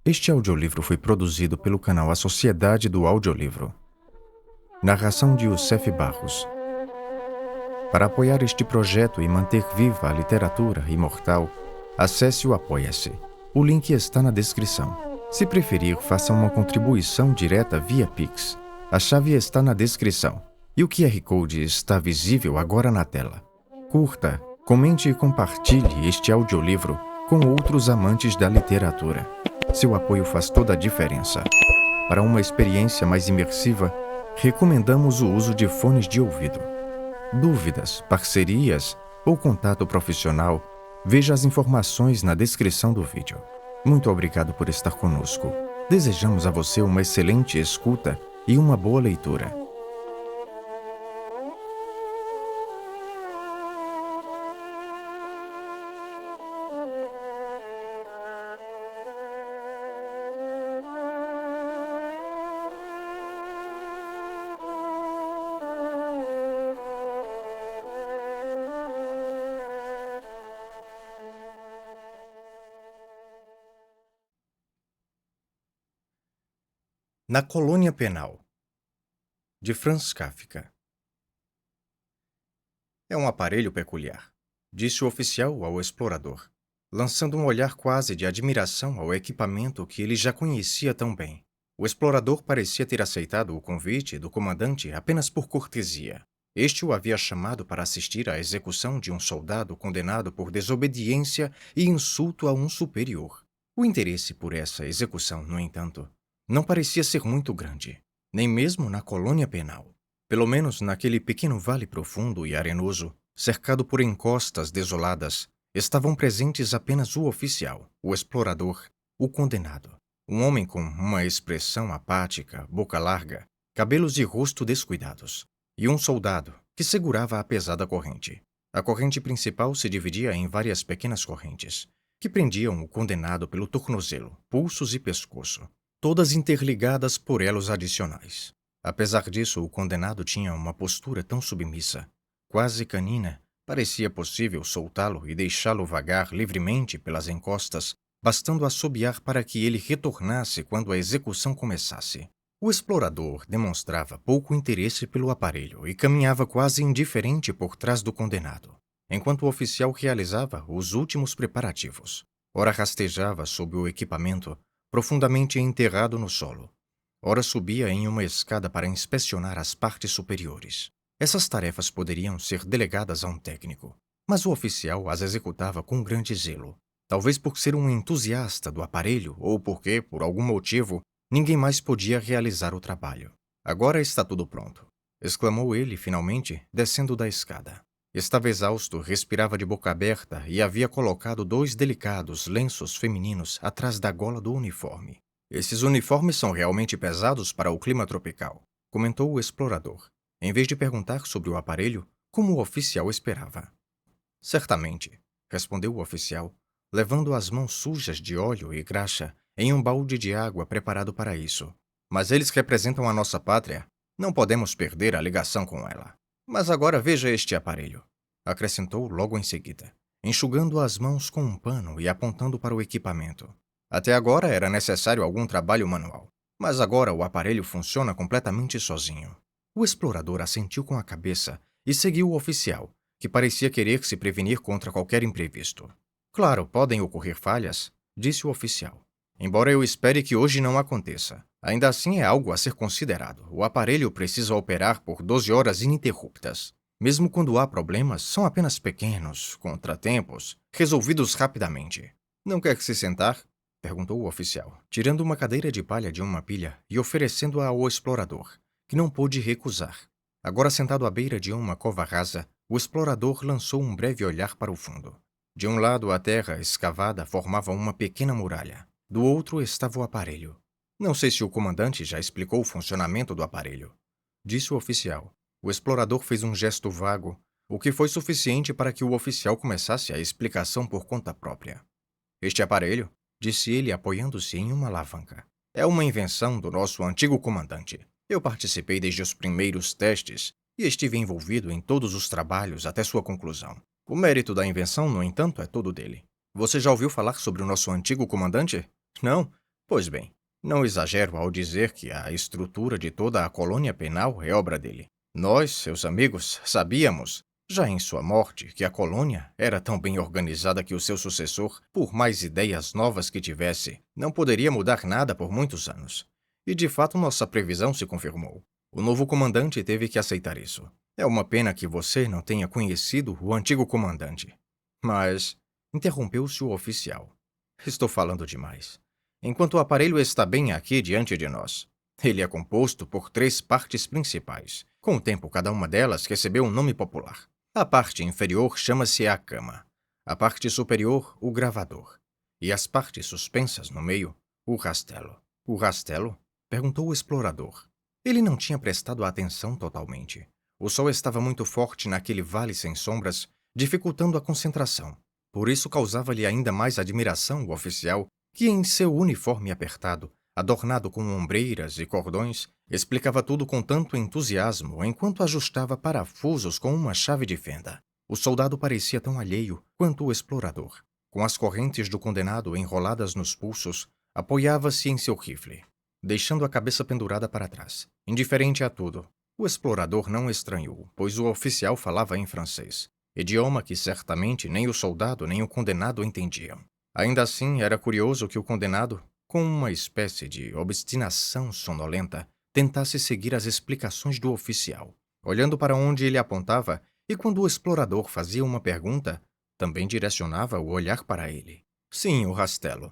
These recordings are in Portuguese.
Este audiolivro foi produzido pelo canal A Sociedade do Audiolivro. Narração de Youssef Barros. Para apoiar este projeto e manter viva a literatura imortal, acesse o Apoia-se. O link está na descrição. Se preferir, faça uma contribuição direta via Pix. A chave está na descrição. E o QR Code está visível agora na tela. Curta, comente e compartilhe este audiolivro com outros amantes da literatura. Seu apoio faz toda a diferença. Para uma experiência mais imersiva, recomendamos o uso de fones de ouvido. Dúvidas, parcerias ou contato profissional, veja as informações na descrição do vídeo. Muito obrigado por estar conosco. Desejamos a você uma excelente escuta e uma boa leitura. Na Colônia Penal, de Franz Kafka. É um aparelho peculiar, disse o oficial ao explorador, lançando um olhar quase de admiração ao equipamento que ele já conhecia tão bem. O explorador parecia ter aceitado o convite do comandante apenas por cortesia. Este o havia chamado para assistir à execução de um soldado condenado por desobediência e insulto a um superior. O interesse por essa execução, no entanto, não parecia ser muito grande, nem mesmo na colônia penal. Pelo menos naquele pequeno vale profundo e arenoso, cercado por encostas desoladas, estavam presentes apenas o oficial, o explorador, o condenado. Um homem com uma expressão apática, boca larga, cabelos e rosto descuidados, e um soldado que segurava a pesada corrente. A corrente principal se dividia em várias pequenas correntes, que prendiam o condenado pelo tornozelo, pulsos e pescoço, todas interligadas por elos adicionais. Apesar disso, o condenado tinha uma postura tão submissa, quase canina, parecia possível soltá-lo e deixá-lo vagar livremente pelas encostas, bastando assobiar para que ele retornasse quando a execução começasse. O explorador demonstrava pouco interesse pelo aparelho e caminhava quase indiferente por trás do condenado, enquanto o oficial realizava os últimos preparativos. Ora rastejava sob o equipamento, profundamente enterrado no solo. Ora subia em uma escada para inspecionar as partes superiores. Essas tarefas poderiam ser delegadas a um técnico, mas o oficial as executava com grande zelo. Talvez por ser um entusiasta do aparelho ou porque, por algum motivo, ninguém mais podia realizar o trabalho. Agora está tudo pronto, exclamou ele finalmente, descendo da escada. Estava exausto, respirava de boca aberta e havia colocado 2 delicados lenços femininos atrás da gola do uniforme. Esses uniformes são realmente pesados para o clima tropical, comentou o explorador, em vez de perguntar sobre o aparelho, como o oficial esperava. Certamente, respondeu o oficial, levando as mãos sujas de óleo e graxa em um balde de água preparado para isso. Mas eles representam a nossa pátria. Não podemos perder a ligação com ela. Mas agora veja este aparelho, acrescentou logo em seguida, enxugando as mãos com um pano e apontando para o equipamento. Até agora era necessário algum trabalho manual, mas agora o aparelho funciona completamente sozinho. O explorador assentiu com a cabeça e seguiu o oficial, que parecia querer se prevenir contra qualquer imprevisto. Claro, podem ocorrer falhas, disse o oficial. Embora eu espere que hoje não aconteça. Ainda assim é algo a ser considerado. O aparelho precisa operar por 12 horas ininterruptas. Mesmo quando há problemas, são apenas pequenos, contratempos, resolvidos rapidamente. Não quer se sentar? Perguntou o oficial, tirando uma cadeira de palha de uma pilha e oferecendo-a ao explorador, que não pôde recusar. Agora sentado à beira de uma cova rasa, o explorador lançou um breve olhar para o fundo. De um lado, a terra escavada formava uma pequena muralha. Do outro estava o aparelho. Não sei se o comandante já explicou o funcionamento do aparelho, disse o oficial. O explorador fez um gesto vago, o que foi suficiente para que o oficial começasse a explicação por conta própria. Este aparelho, disse ele apoiando-se em uma alavanca, é uma invenção do nosso antigo comandante. Eu participei desde os primeiros testes e estive envolvido em todos os trabalhos até sua conclusão. O mérito da invenção, no entanto, é todo dele. Você já ouviu falar sobre o nosso antigo comandante? Não? Pois bem, não exagero ao dizer que a estrutura de toda a colônia penal é obra dele. Nós, seus amigos, sabíamos, já em sua morte, que a colônia era tão bem organizada que o seu sucessor, por mais ideias novas que tivesse, não poderia mudar nada por muitos anos. E de fato nossa previsão se confirmou. O novo comandante teve que aceitar isso. É uma pena que você não tenha conhecido o antigo comandante. Mas, interrompeu-se o oficial. Estou falando demais. Enquanto o aparelho está bem aqui diante de nós, ele é composto por três partes principais. Com o tempo, cada uma delas recebeu um nome popular. A parte inferior chama-se a cama, a parte superior, o gravador, e as partes suspensas no meio, o rastelo. O rastelo? Perguntou o explorador. Ele não tinha prestado atenção totalmente. O sol estava muito forte naquele vale sem sombras, dificultando a concentração. Por isso causava-lhe ainda mais admiração o oficial, que em seu uniforme apertado, adornado com ombreiras e cordões, explicava tudo com tanto entusiasmo enquanto ajustava parafusos com uma chave de fenda. O soldado parecia tão alheio quanto o explorador. Com as correntes do condenado enroladas nos pulsos, apoiava-se em seu rifle, deixando a cabeça pendurada para trás, indiferente a tudo. O explorador não estranhou, pois o oficial falava em francês, idioma que certamente nem o soldado nem o condenado entendiam. Ainda assim, era curioso que o condenado, com uma espécie de obstinação sonolenta, tentasse seguir as explicações do oficial, olhando para onde ele apontava, e quando o explorador fazia uma pergunta, também direcionava o olhar para ele. Sim, o rastelo,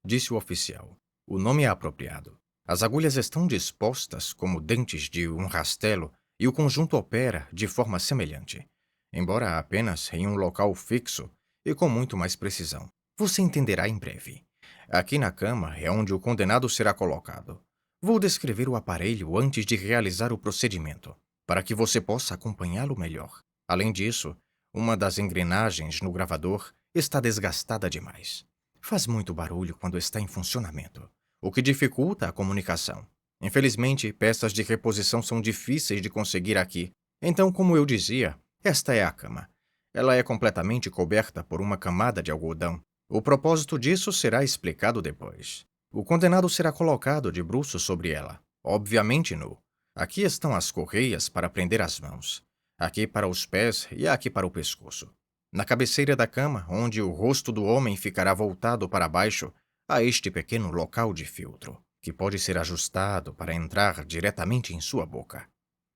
disse o oficial. O nome é apropriado. As agulhas estão dispostas como dentes de um rastelo e o conjunto opera de forma semelhante, embora apenas em um local fixo e com muito mais precisão. Você entenderá em breve. Aqui na cama é onde o condenado será colocado. Vou descrever o aparelho antes de realizar o procedimento, para que você possa acompanhá-lo melhor. Além disso, uma das engrenagens no gravador está desgastada demais. Faz muito barulho quando está em funcionamento, o que dificulta a comunicação. Infelizmente, peças de reposição são difíceis de conseguir aqui. Então, como eu dizia, esta é a cama. Ela é completamente coberta por uma camada de algodão. O propósito disso será explicado depois. O condenado será colocado de bruços sobre ela, obviamente nu. Aqui estão as correias para prender as mãos, aqui para os pés e aqui para o pescoço. Na cabeceira da cama, onde o rosto do homem ficará voltado para baixo, há este pequeno local de filtro, que pode ser ajustado para entrar diretamente em sua boca.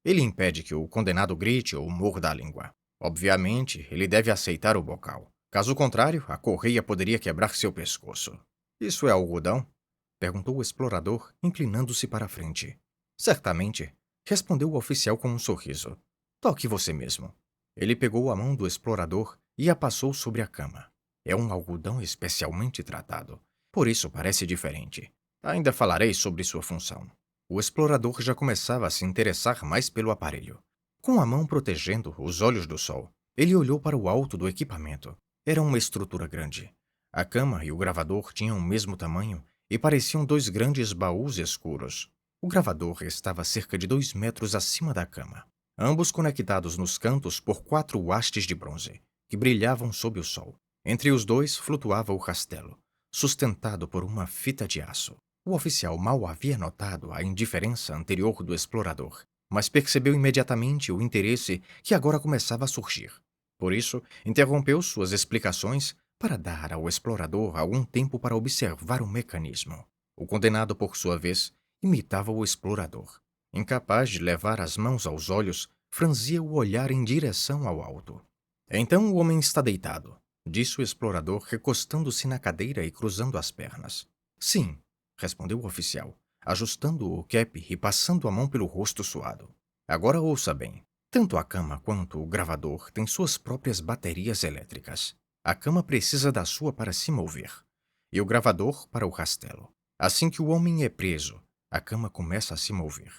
Ele impede que o condenado grite ou morda a língua. Obviamente, ele deve aceitar o bocal. Caso contrário, a correia poderia quebrar seu pescoço. Isso é algodão? Perguntou o explorador, inclinando-se para a frente. Certamente, respondeu o oficial com um sorriso. Toque você mesmo. Ele pegou a mão do explorador e a passou sobre a cama. É um algodão especialmente tratado. Por isso parece diferente. Ainda falarei sobre sua função. O explorador já começava a se interessar mais pelo aparelho. Com a mão protegendo os olhos do sol, ele olhou para o alto do equipamento. Era uma estrutura grande. A cama e o gravador tinham o mesmo tamanho e pareciam dois grandes baús escuros. O gravador estava cerca de 2 metros acima da cama, ambos conectados nos cantos por 4 hastes de bronze, que brilhavam sob o sol. Entre os dois flutuava o rastelo, sustentado por uma fita de aço. O oficial mal havia notado a indiferença anterior do explorador, mas percebeu imediatamente o interesse que agora começava a surgir. Por isso, interrompeu suas explicações para dar ao explorador algum tempo para observar o mecanismo. O condenado, por sua vez, imitava o explorador. Incapaz de levar as mãos aos olhos, franzia o olhar em direção ao alto. Então o homem está deitado, disse o explorador, recostando-se na cadeira e cruzando as pernas. Sim, respondeu o oficial, ajustando o cap e passando a mão pelo rosto suado. Agora ouça bem. Tanto a cama quanto o gravador têm suas próprias baterias elétricas. A cama precisa da sua para se mover, e o gravador para o rastelo. Assim que o homem é preso, a cama começa a se mover.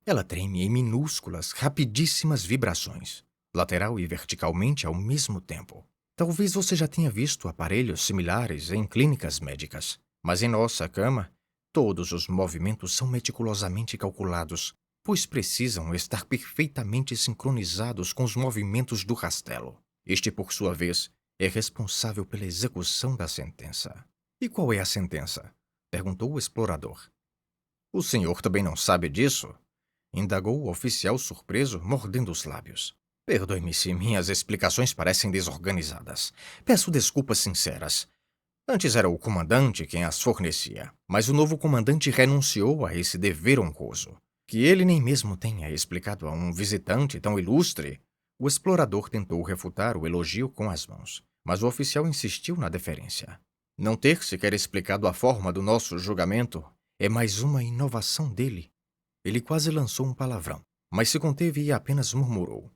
Ela treme em minúsculas, rapidíssimas vibrações, lateral e verticalmente ao mesmo tempo. Talvez você já tenha visto aparelhos similares em clínicas médicas, mas em nossa cama, todos os movimentos são meticulosamente calculados, pois precisam estar perfeitamente sincronizados com os movimentos do rastelo. Este, por sua vez, é responsável pela execução da sentença. E qual é a sentença? perguntou o explorador. O senhor também não sabe disso? Indagou o oficial surpreso, mordendo os lábios. Perdoe-me se minhas explicações parecem desorganizadas. Peço desculpas sinceras. Antes era o comandante quem as fornecia, mas o novo comandante renunciou a esse dever honroso. Que ele nem mesmo tenha explicado a um visitante tão ilustre. O explorador tentou refutar o elogio com as mãos, mas o oficial insistiu na deferência. Não ter sequer explicado a forma do nosso julgamento é mais uma inovação dele. Ele quase lançou um palavrão, mas se conteve e apenas murmurou.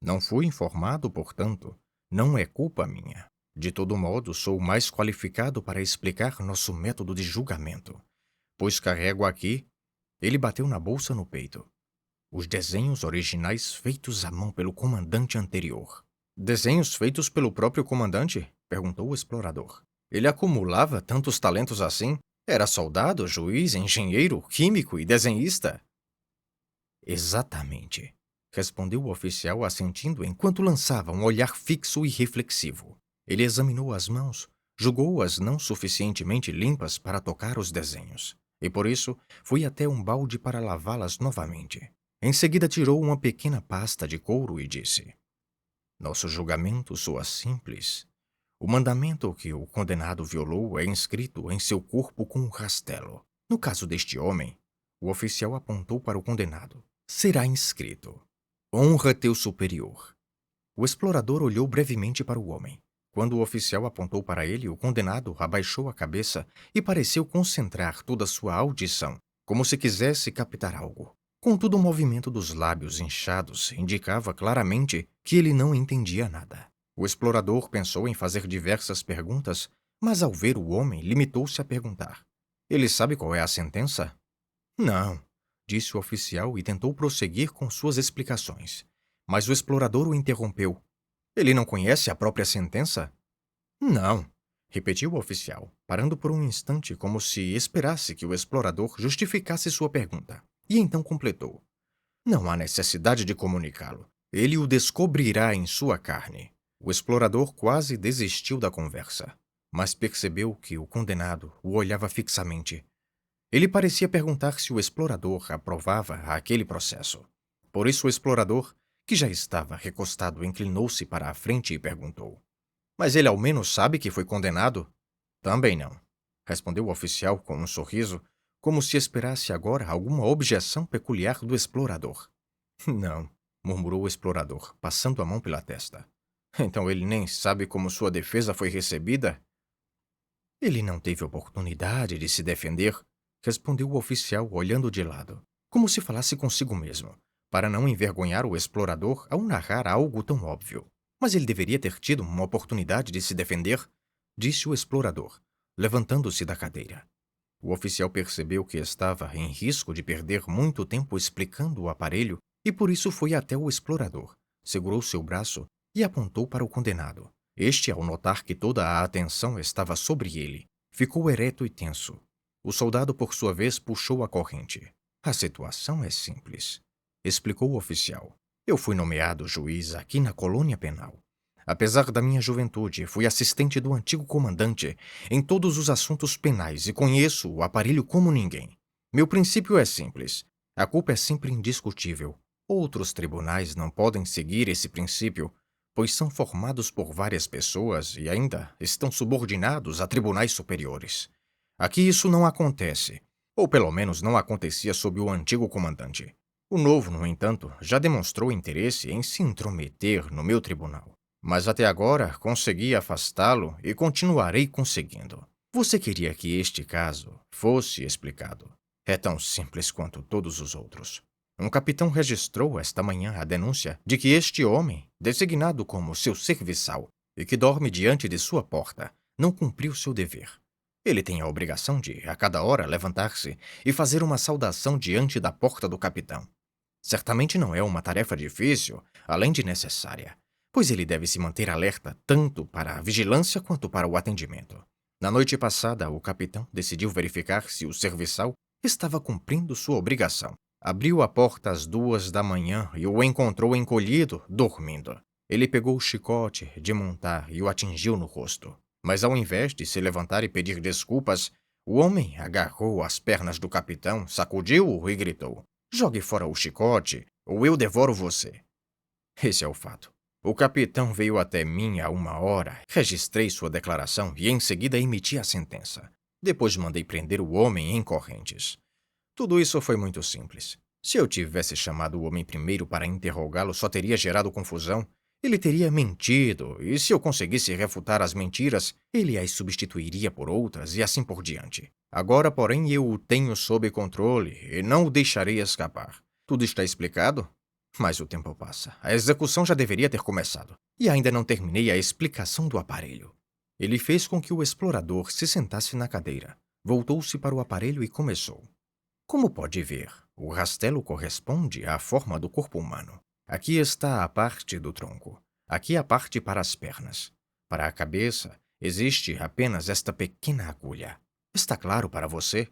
Não fui informado, portanto, não é culpa minha. De todo modo, sou mais qualificado para explicar nosso método de julgamento, pois carrego aqui. Ele bateu na bolsa no peito. Os desenhos originais feitos à mão pelo comandante anterior. Desenhos feitos pelo próprio comandante? Perguntou o explorador. Ele acumulava tantos talentos assim? Era soldado, juiz, engenheiro, químico e desenhista? Exatamente, respondeu o oficial assentindo enquanto lançava um olhar fixo e reflexivo. Ele examinou as mãos, julgou-as não suficientemente limpas para tocar os desenhos, e por isso foi até um balde para lavá-las novamente. Em seguida tirou uma pequena pasta de couro e disse: Nosso julgamento soa simples. O mandamento que o condenado violou é inscrito em seu corpo com um rastelo. No caso deste homem, o oficial apontou para o condenado. Será inscrito: Honra teu superior. O explorador olhou brevemente para o homem. Quando o oficial apontou para ele, o condenado abaixou a cabeça e pareceu concentrar toda a sua audição, como se quisesse captar algo. Contudo, o movimento dos lábios inchados indicava claramente que ele não entendia nada. O explorador pensou em fazer diversas perguntas, mas ao ver o homem, limitou-se a perguntar: Ele sabe qual é a sentença? Não, disse o oficial e tentou prosseguir com suas explicações. Mas o explorador o interrompeu. Ele não conhece a própria sentença? Não, repetiu o oficial, parando por um instante como se esperasse que o explorador justificasse sua pergunta. E então completou: Não há necessidade de comunicá-lo. Ele o descobrirá em sua carne. O explorador quase desistiu da conversa, mas percebeu que o condenado o olhava fixamente. Ele parecia perguntar se o explorador aprovava aquele processo. Por isso o explorador, que já estava recostado, inclinou-se para a frente e perguntou: Mas ele ao menos sabe que foi condenado? Também não, respondeu o oficial com um sorriso, como se esperasse agora alguma objeção peculiar do explorador. Não, murmurou o explorador, passando a mão pela testa. Então ele nem sabe como sua defesa foi recebida? Ele não teve oportunidade de se defender, respondeu o oficial, olhando de lado, como se falasse consigo mesmo, para não envergonhar o explorador ao narrar algo tão óbvio. Mas ele deveria ter tido uma oportunidade de se defender, disse o explorador, levantando-se da cadeira. O oficial percebeu que estava em risco de perder muito tempo explicando o aparelho e por isso foi até o explorador, segurou seu braço e apontou para o condenado. Este, ao notar que toda a atenção estava sobre ele, ficou ereto e tenso. O soldado, por sua vez, puxou a corrente. A situação é simples, explicou o oficial. Eu fui nomeado juiz aqui na colônia penal. Apesar da minha juventude, fui assistente do antigo comandante em todos os assuntos penais e conheço o aparelho como ninguém. Meu princípio é simples. A culpa é sempre indiscutível. Outros tribunais não podem seguir esse princípio, pois são formados por várias pessoas e ainda estão subordinados a tribunais superiores. Aqui isso não acontece, ou pelo menos não acontecia sob o antigo comandante. O novo, no entanto, já demonstrou interesse em se intrometer no meu tribunal. Mas até agora consegui afastá-lo e continuarei conseguindo. Você queria que este caso fosse explicado. É tão simples quanto todos os outros. Um capitão registrou esta manhã a denúncia de que este homem, designado como seu serviçal e que dorme diante de sua porta, não cumpriu seu dever. Ele tem a obrigação de, a cada hora, levantar-se e fazer uma saudação diante da porta do capitão. Certamente não é uma tarefa difícil, além de necessária, pois ele deve se manter alerta tanto para a vigilância quanto para o atendimento. Na noite passada, o capitão decidiu verificar se o serviçal estava cumprindo sua obrigação. Abriu a porta às 2 da manhã e o encontrou encolhido, dormindo. Ele pegou o chicote de montar e o atingiu no rosto. Mas ao invés de se levantar e pedir desculpas, O homem agarrou as pernas do capitão, sacudiu-o e gritou: "Jogue fora o chicote, ou eu devoro você." Esse é o fato. O capitão veio até mim há 1 hora, registrei sua declaração e em seguida emiti a sentença. Depois mandei prender o homem em correntes. Tudo isso foi muito simples. Se eu tivesse chamado o homem primeiro para interrogá-lo, só teria gerado confusão. Ele teria mentido, e se eu conseguisse refutar as mentiras, ele as substituiria por outras e assim por diante. Agora, porém, eu o tenho sob controle e não o deixarei escapar. Tudo está explicado? Mas o tempo passa. A execução já deveria ter começado. E ainda não terminei a explicação do aparelho. Ele fez com que o explorador se sentasse na cadeira. Voltou-se para o aparelho e começou. Como pode ver, o rastelo corresponde à forma do corpo humano. Aqui está a parte do tronco. Aqui a parte para as pernas. Para a cabeça, existe apenas esta pequena agulha. Está claro para você?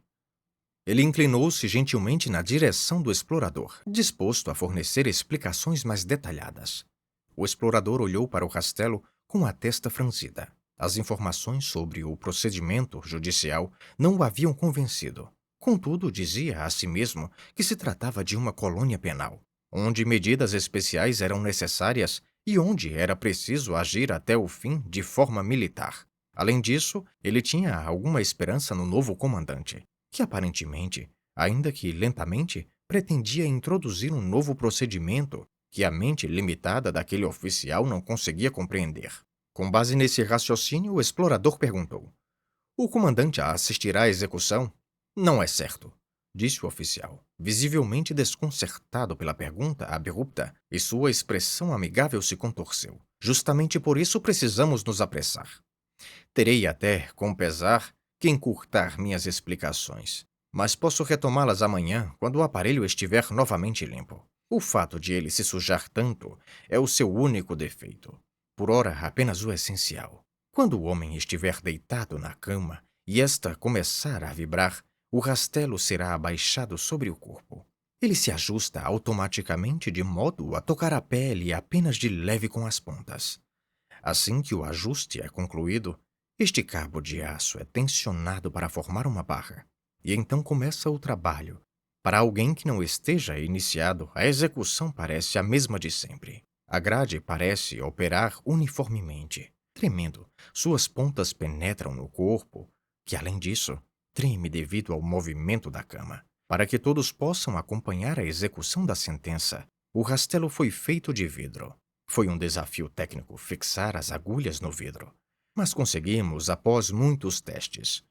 Ele inclinou-se gentilmente na direção do explorador, disposto a fornecer explicações mais detalhadas. O explorador olhou para o rastelo com a testa franzida. As informações sobre o procedimento judicial não o haviam convencido. Contudo, dizia a si mesmo que se tratava de uma colônia penal, onde medidas especiais eram necessárias e onde era preciso agir até o fim de forma militar. Além disso, ele tinha alguma esperança no novo comandante, que aparentemente, ainda que lentamente, pretendia introduzir um novo procedimento que a mente limitada daquele oficial não conseguia compreender. Com base nesse raciocínio, o explorador perguntou: "O comandante assistirá à execução?" "Não é certo", disse o oficial, visivelmente desconcertado pela pergunta abrupta, e sua expressão amigável se contorceu. "Justamente por isso precisamos nos apressar. Terei até, com pesar, que encurtar minhas explicações, mas posso retomá-las amanhã, quando o aparelho estiver novamente limpo. O fato de ele se sujar tanto é o seu único defeito. Por ora, apenas o essencial. Quando o homem estiver deitado na cama e esta começar a vibrar, o rastelo será abaixado sobre o corpo. Ele se ajusta automaticamente de modo a tocar a pele apenas de leve com as pontas. Assim que o ajuste é concluído, este cabo de aço é tensionado para formar uma barra, e então começa o trabalho. Para alguém que não esteja iniciado, a execução parece a mesma de sempre. A grade parece operar uniformemente. Tremendo, suas pontas penetram no corpo, que além disso, treme devido ao movimento da cama. Para que todos possam acompanhar a execução da sentença, o rastelo foi feito de vidro. Foi um desafio técnico fixar as agulhas no vidro, mas conseguimos após muitos testes.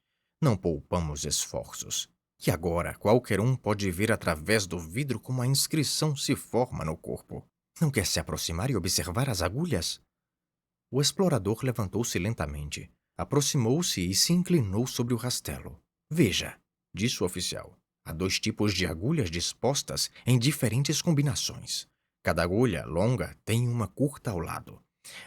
Não poupamos esforços. E agora qualquer um pode ver através do vidro como a inscrição se forma no corpo. Não quer se aproximar e observar as agulhas? O explorador levantou-se lentamente, aproximou-se e se inclinou sobre o rastelo. "Veja", disse o oficial. "Há 2 tipos de agulhas dispostas em diferentes combinações. Cada agulha longa tem uma curta ao lado.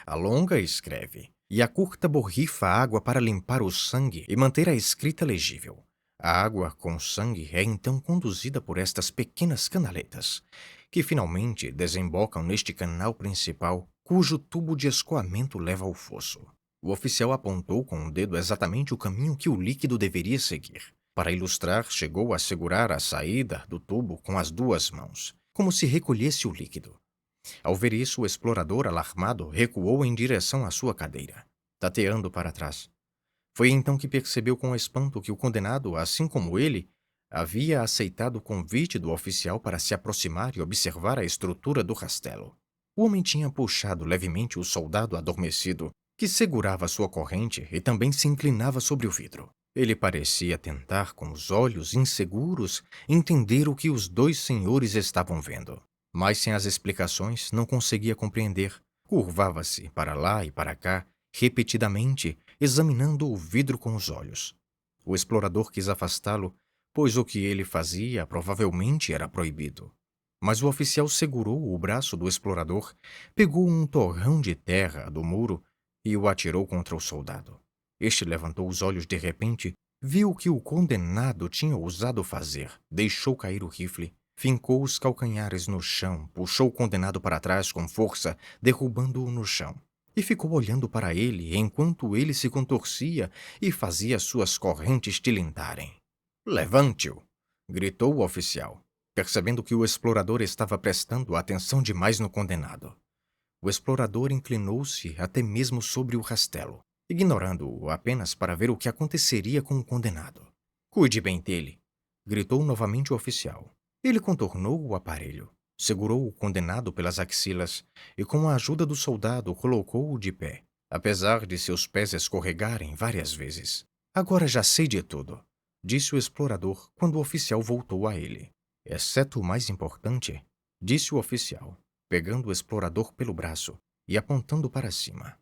A longa escreve, e a curta borrifa água para limpar o sangue e manter a escrita legível. A água com sangue é então conduzida por estas pequenas canaletas, que finalmente desembocam neste canal principal, cujo tubo de escoamento leva ao fosso." O oficial apontou com o dedo exatamente o caminho que o líquido deveria seguir. Para ilustrar, chegou a segurar a saída do tubo com as 2 mãos, como se recolhesse o líquido. Ao ver isso, o explorador, alarmado, recuou em direção à sua cadeira, tateando para trás. Foi então que percebeu com espanto que o condenado, assim como ele, havia aceitado o convite do oficial para se aproximar e observar a estrutura do rastelo. O homem tinha puxado levemente o soldado adormecido, que segurava sua corrente e também se inclinava sobre o vidro. Ele parecia tentar, com os olhos inseguros, entender o que os 2 senhores estavam vendo. Mas sem as explicações, não conseguia compreender. Curvava-se para lá e para cá, repetidamente, examinando o vidro com os olhos. O explorador quis afastá-lo, pois o que ele fazia provavelmente era proibido. Mas o oficial segurou o braço do explorador, pegou um torrão de terra do muro e o atirou contra o soldado. Este levantou os olhos de repente, viu o que o condenado tinha ousado fazer, deixou cair o rifle, fincou os calcanhares no chão, puxou o condenado para trás com força, derrubando-o no chão. e ficou olhando para ele enquanto ele se contorcia e fazia suas correntes tilintarem. Levante-o! Gritou o oficial, percebendo que o explorador estava prestando atenção demais no condenado. O explorador inclinou-se até mesmo sobre o rastelo, ignorando-o apenas para ver o que aconteceria com o condenado. Cuide bem dele! Gritou novamente o oficial. Ele contornou o aparelho, segurou o condenado pelas axilas e, com a ajuda do soldado, colocou-o de pé, apesar de seus pés escorregarem várias vezes. Agora já sei de tudo, disse o explorador quando o oficial voltou a ele. Exceto o mais importante, disse o oficial, pegando o explorador pelo braço e apontando para cima.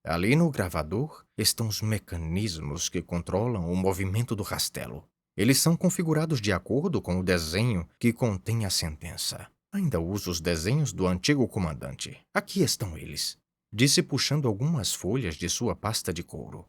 Ali no gravador estão os mecanismos que controlam o movimento do rastelo. Eles são configurados de acordo com o desenho que contém a sentença. Ainda uso os desenhos do antigo comandante. Aqui estão eles, disse puxando algumas folhas de sua pasta de couro.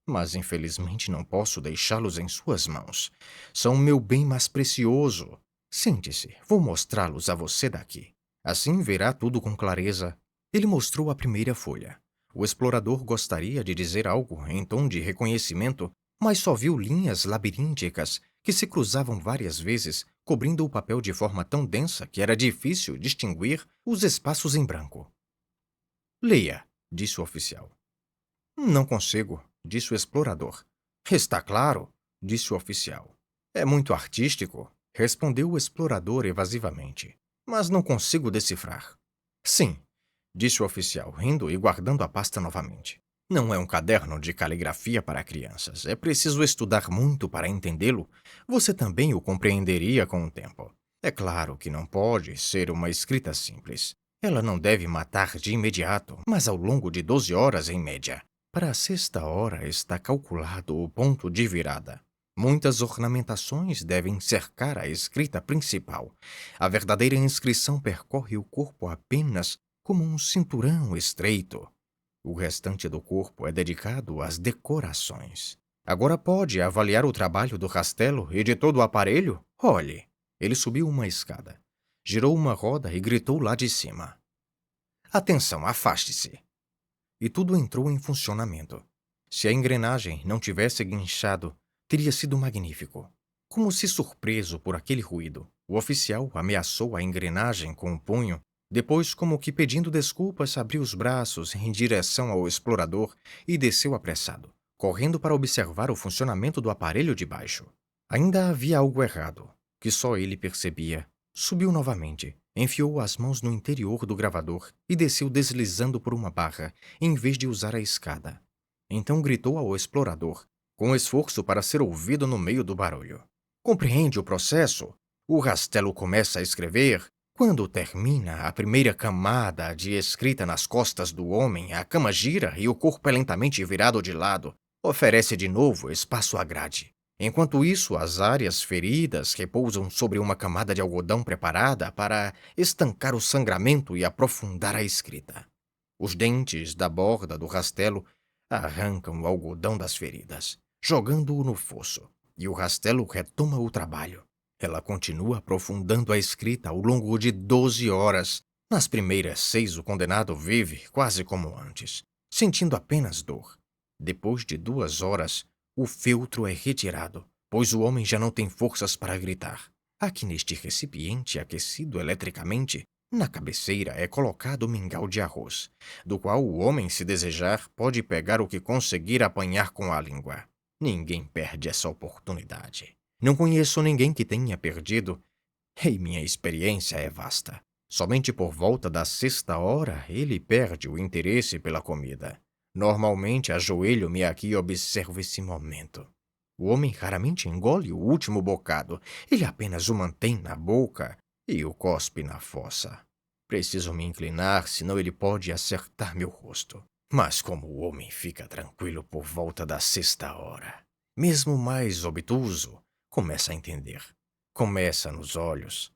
Mas infelizmente não posso deixá-los em suas mãos. São o meu bem mais precioso. Sente-se, vou mostrá-los a você daqui. Assim verá tudo com clareza. Ele mostrou a primeira folha. O explorador gostaria de dizer algo em tom de reconhecimento, mas só viu linhas labirínticas que se cruzavam várias vezes, cobrindo o papel de forma tão densa que era difícil distinguir os espaços em branco. Leia, disse o oficial. Não consigo, disse o explorador. Está claro, disse o oficial. É muito artístico, respondeu o explorador evasivamente. Mas não consigo decifrar. Sim, disse o oficial, rindo e guardando a pasta novamente. Não é um caderno de caligrafia para crianças. É preciso estudar muito para entendê-lo. Você também o compreenderia com o tempo. É claro que não pode ser uma escrita simples. Ela não deve matar de imediato, mas ao longo de 12 horas em média. Para a sexta hora está calculado o ponto de virada. Muitas ornamentações devem cercar a escrita principal. A verdadeira inscrição percorre o corpo apenas como um cinturão estreito. O restante do corpo é dedicado às decorações. Agora pode avaliar o trabalho do rastelo e de todo o aparelho? Olhe. Ele subiu uma escada, girou uma roda e gritou lá de cima. Atenção, afaste-se. E tudo entrou em funcionamento. Se a engrenagem não tivesse guinchado, teria sido magnífico. Como se surpreso por aquele ruído, o oficial ameaçou a engrenagem com o punho. Depois, como que pedindo desculpas, abriu os braços em direção ao explorador e desceu apressado, correndo para observar o funcionamento do aparelho de baixo. Ainda havia algo errado, que só ele percebia. Subiu novamente, enfiou as mãos no interior do gravador e desceu deslizando por uma barra, em vez de usar a escada. Então gritou ao explorador, com esforço para ser ouvido no meio do barulho. Compreende o processo? O rastelo começa a escrever. Quando termina a primeira camada de escrita nas costas do homem, a cama gira e o corpo é lentamente virado de lado. Oferece de novo espaço à grade. Enquanto isso, as áreas feridas repousam sobre uma camada de algodão preparada para estancar o sangramento e aprofundar a escrita. Os dentes da borda do rastelo arrancam o algodão das feridas, jogando-o no fosso, e o rastelo retoma o trabalho. Ela continua aprofundando a escrita ao longo de 12 horas. Nas primeiras 6, o condenado vive quase como antes, sentindo apenas dor. Depois de 2 horas, o feltro é retirado, pois o homem já não tem forças para gritar. Aqui neste recipiente aquecido eletricamente, na cabeceira é colocado o mingau de arroz, do qual o homem, se desejar, pode pegar o que conseguir apanhar com a língua. Ninguém perde essa oportunidade. Não conheço ninguém que tenha perdido, e minha experiência é vasta. Somente por volta da 6ª hora ele perde o interesse pela comida. Normalmente ajoelho-me aqui e observo esse momento. O homem raramente engole o último bocado, ele apenas o mantém na boca e o cospe na fossa. Preciso me inclinar, senão ele pode acertar meu rosto. Mas como o homem fica tranquilo por volta da 6ª hora, mesmo o mais obtuso começa a entender. Começa nos olhos.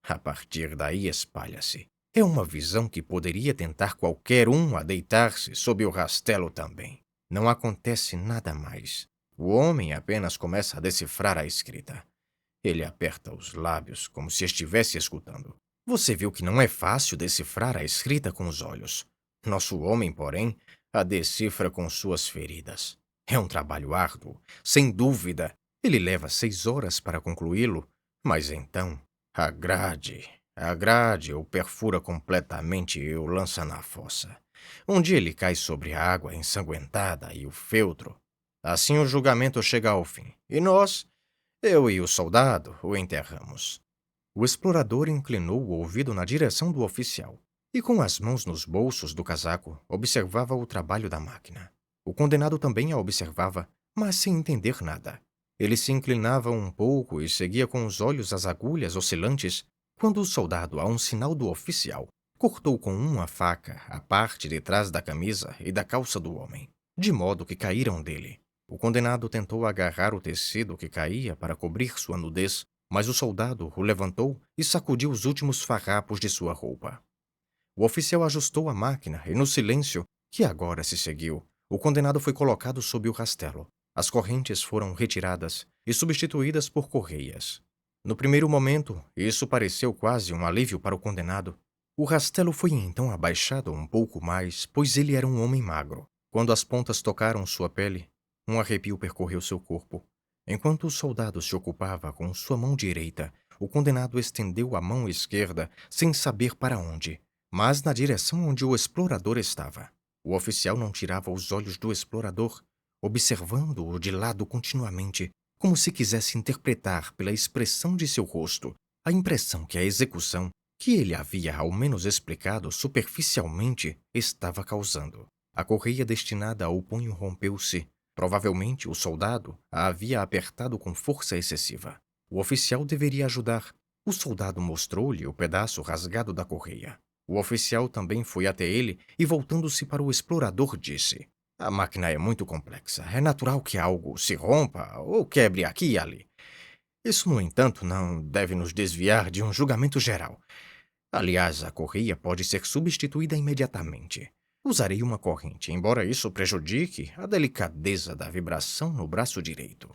A partir daí espalha-se. É uma visão que poderia tentar qualquer um a deitar-se sob o rastelo também. Não acontece nada mais. O homem apenas começa a decifrar a escrita. Ele aperta os lábios como se estivesse escutando. Você viu que não é fácil decifrar a escrita com os olhos. Nosso homem, porém, a decifra com suas feridas. É um trabalho árduo, sem dúvida. Ele leva 6 horas para concluí-lo, mas então a grade o perfura completamente e o lança na fossa, onde ele cai sobre a água ensanguentada e o feltro. Assim o julgamento chega ao fim, e nós, eu e o soldado, o enterramos. O explorador inclinou o ouvido na direção do oficial e, com as mãos nos bolsos do casaco, observava o trabalho da máquina. O condenado também a observava, mas sem entender nada. Ele se inclinava um pouco e seguia com os olhos as agulhas oscilantes quando o soldado, a um sinal do oficial, cortou com uma faca a parte de trás da camisa e da calça do homem, de modo que caíram dele. O condenado tentou agarrar o tecido que caía para cobrir sua nudez, mas o soldado o levantou e sacudiu os últimos farrapos de sua roupa. O oficial ajustou a máquina e, no silêncio que agora se seguiu, o condenado foi colocado sob o rastelo. As correntes foram retiradas e substituídas por correias. No primeiro momento, isso pareceu quase um alívio para o condenado. O rastelo foi então abaixado um pouco mais, pois ele era um homem magro. Quando as pontas tocaram sua pele, um arrepio percorreu seu corpo. Enquanto o soldado se ocupava com sua mão direita, o condenado estendeu a mão esquerda sem saber para onde, mas na direção onde o explorador estava. O oficial não tirava os olhos do explorador, observando-o de lado continuamente, como se quisesse interpretar pela expressão de seu rosto a impressão que a execução, que ele havia ao menos explicado superficialmente, estava causando. A correia destinada ao punho rompeu-se. Provavelmente o soldado a havia apertado com força excessiva. O oficial deveria ajudar. O soldado mostrou-lhe o pedaço rasgado da correia. O oficial também foi até ele e, voltando-se para o explorador, disse: "A máquina é muito complexa. É natural que algo se rompa ou quebre aqui e ali. Isso, no entanto, não deve nos desviar de um julgamento geral. Aliás, a correia pode ser substituída imediatamente. Usarei uma corrente, embora isso prejudique a delicadeza da vibração no braço direito."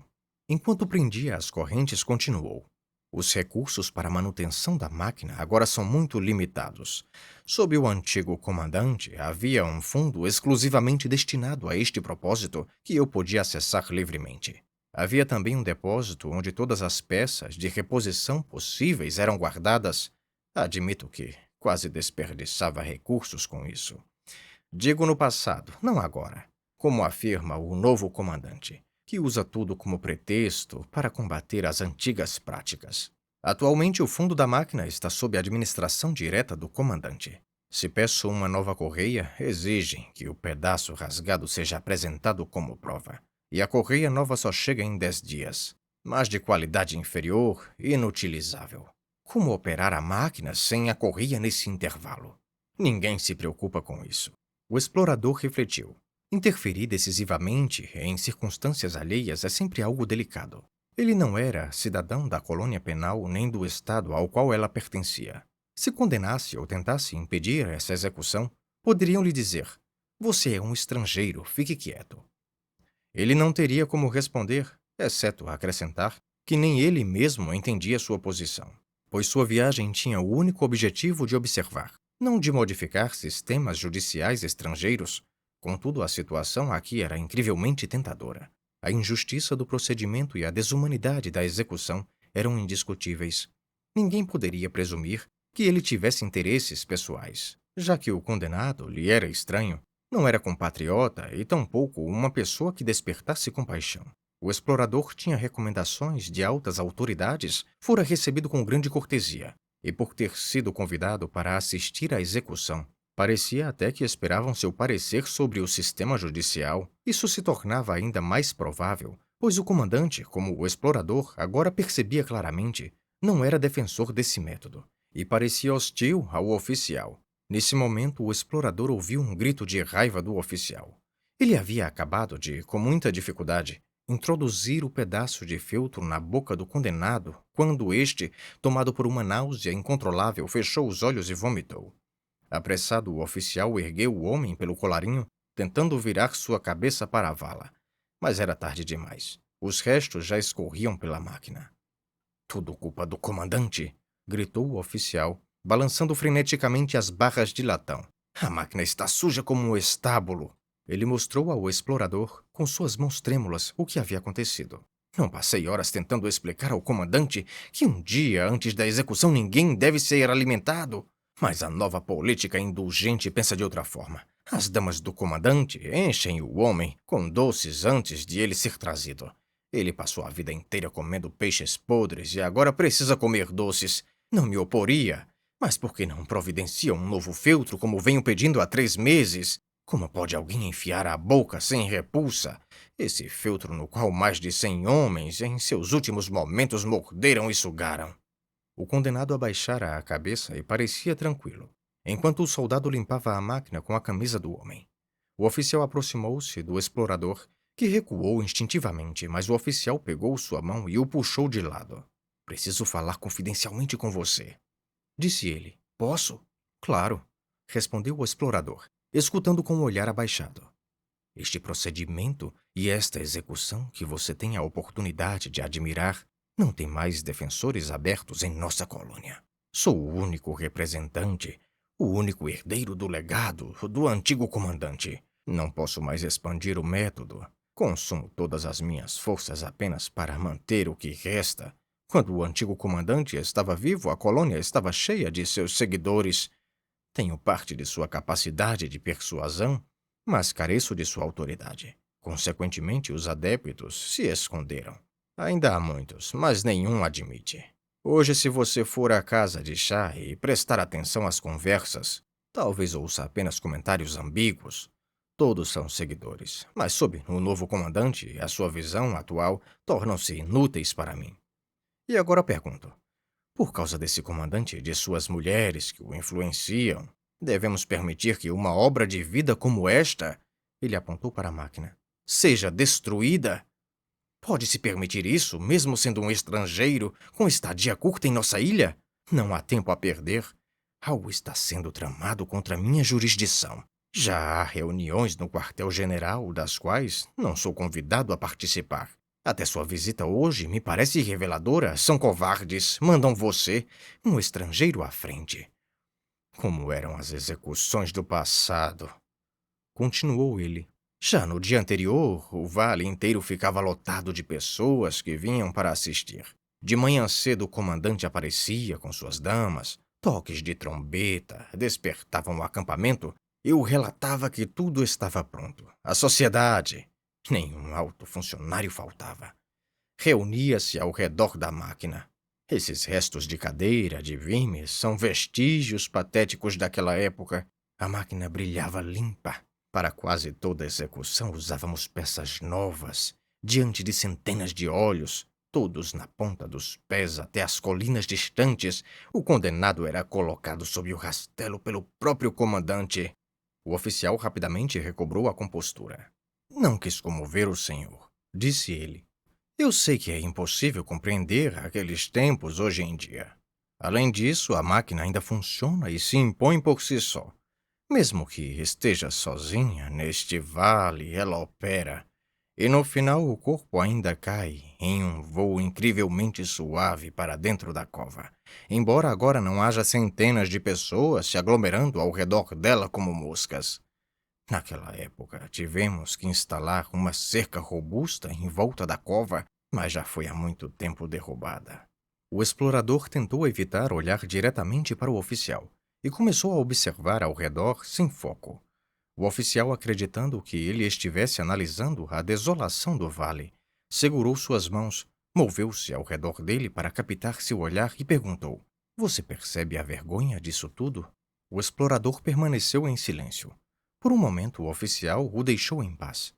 Enquanto prendia as correntes, continuou: "Os recursos para a manutenção da máquina agora são muito limitados. Sob o antigo comandante, havia um fundo exclusivamente destinado a este propósito que eu podia acessar livremente. Havia também um depósito onde todas as peças de reposição possíveis eram guardadas. Admito que quase desperdiçava recursos com isso. Digo no passado, não agora, como afirma o novo comandante, que usa tudo como pretexto para combater as antigas práticas. Atualmente, o fundo da máquina está sob a administração direta do comandante. Se peço uma nova correia, exigem que o pedaço rasgado seja apresentado como prova. E a correia nova só chega em 10 dias, mas de qualidade inferior e inutilizável. Como operar a máquina sem a correia nesse intervalo? Ninguém se preocupa com isso." O explorador refletiu. Interferir decisivamente em circunstâncias alheias é sempre algo delicado. Ele não era cidadão da colônia penal nem do estado ao qual ela pertencia. Se condenasse ou tentasse impedir essa execução, poderiam lhe dizer: "Você é um estrangeiro, fique quieto." Ele não teria como responder, exceto acrescentar que nem ele mesmo entendia sua posição, pois sua viagem tinha o único objetivo de observar, não de modificar sistemas judiciais estrangeiros. Contudo, a situação aqui era incrivelmente tentadora. A injustiça do procedimento e a desumanidade da execução eram indiscutíveis. Ninguém poderia presumir que ele tivesse interesses pessoais, já que o condenado lhe era estranho. Não era compatriota e tampouco uma pessoa que despertasse compaixão. O explorador tinha recomendações de altas autoridades, fora recebido com grande cortesia, e por ter sido convidado para assistir à execução, parecia até que esperavam seu parecer sobre o sistema judicial. Isso se tornava ainda mais provável, pois o comandante, como o explorador, agora percebia claramente, não era defensor desse método, e parecia hostil ao oficial. Nesse momento, o explorador ouviu um grito de raiva do oficial. Ele havia acabado de, com muita dificuldade, introduzir o pedaço de feltro na boca do condenado quando este, tomado por uma náusea incontrolável, fechou os olhos e vomitou. Apressado, o oficial ergueu o homem pelo colarinho, tentando virar sua cabeça para a vala. Mas era tarde demais. Os restos já escorriam pela máquina. "Tudo culpa do comandante!" gritou o oficial, balançando freneticamente as barras de latão. A máquina está suja como um estábulo. Ele mostrou ao explorador, com suas mãos trêmulas, o que havia acontecido. Não passei horas tentando explicar ao comandante que um dia antes da execução ninguém deve ser alimentado. Mas a nova política indulgente pensa de outra forma. As damas do comandante enchem o homem com doces antes de ele ser trazido. Ele passou a vida inteira comendo peixes podres e agora precisa comer doces. Não me oporia, mas por que não providencia um novo feltro como venho pedindo há 3 meses? Como pode alguém enfiar a boca sem repulsa? Esse feltro no qual mais de 100 homens, em seus últimos momentos, morderam e sugaram. O condenado abaixara a cabeça e parecia tranquilo, enquanto o soldado limpava a máquina com a camisa do homem. O oficial aproximou-se do explorador, que recuou instintivamente, mas o oficial pegou sua mão e o puxou de lado. Preciso falar confidencialmente com você, disse ele. Posso? Claro, respondeu o explorador, escutando com o olhar abaixado. Este procedimento e esta execução que você tem a oportunidade de admirar não tem mais defensores abertos em nossa colônia. Sou o único representante, o único herdeiro do legado do antigo comandante. Não posso mais expandir o método. Consumo todas as minhas forças apenas para manter o que resta. Quando o antigo comandante estava vivo, a colônia estava cheia de seus seguidores. Tenho parte de sua capacidade de persuasão, mas careço de sua autoridade. Consequentemente, os adeptos se esconderam. Ainda há muitos, mas nenhum admite. Hoje, se você for à casa de chá e prestar atenção às conversas, talvez ouça apenas comentários ambíguos. Todos são seguidores, mas sob o novo comandante, a sua visão atual tornam-se inúteis para mim. E agora pergunto: por causa desse comandante e de suas mulheres que o influenciam, devemos permitir que uma obra de vida como esta, ele apontou para a máquina, seja destruída? Pode-se permitir isso, mesmo sendo um estrangeiro com estadia curta em nossa ilha? Não há tempo a perder. Algo está sendo tramado contra minha jurisdição. Já há reuniões no quartel-general, das quais não sou convidado a participar. Até sua visita hoje me parece reveladora. São covardes, mandam você, um estrangeiro, à frente. Como eram as execuções do passado? Continuou ele. Já no dia anterior, o vale inteiro ficava lotado de pessoas que vinham para assistir. De manhã cedo, o comandante aparecia com suas damas. Toques de trombeta despertavam o acampamento. Eu relatava que tudo estava pronto. A sociedade, nenhum alto funcionário faltava, reunia-se ao redor da máquina. Esses restos de cadeira, de vimes, são vestígios patéticos daquela época. A máquina brilhava limpa. Para quase toda a execução usávamos peças novas, diante de centenas de olhos, todos na ponta dos pés até as colinas distantes. O condenado era colocado sob o rastelo pelo próprio comandante. O oficial rapidamente recobrou a compostura. Não quis comover o senhor, disse ele. Eu sei que é impossível compreender aqueles tempos hoje em dia. Além disso, a máquina ainda funciona e se impõe por si só. Mesmo que esteja sozinha neste vale, ela opera. E no final o corpo ainda cai em um voo incrivelmente suave para dentro da cova, embora agora não haja centenas de pessoas se aglomerando ao redor dela como moscas. Naquela época, tivemos que instalar uma cerca robusta em volta da cova, mas já foi há muito tempo derrubada. O explorador tentou evitar olhar diretamente para o oficial e começou a observar ao redor sem foco. O oficial, acreditando que ele estivesse analisando a desolação do vale, segurou suas mãos, moveu-se ao redor dele para captar seu olhar e perguntou: Você percebe a vergonha disso tudo? O explorador permaneceu em silêncio. Por um momento, o oficial o deixou em paz.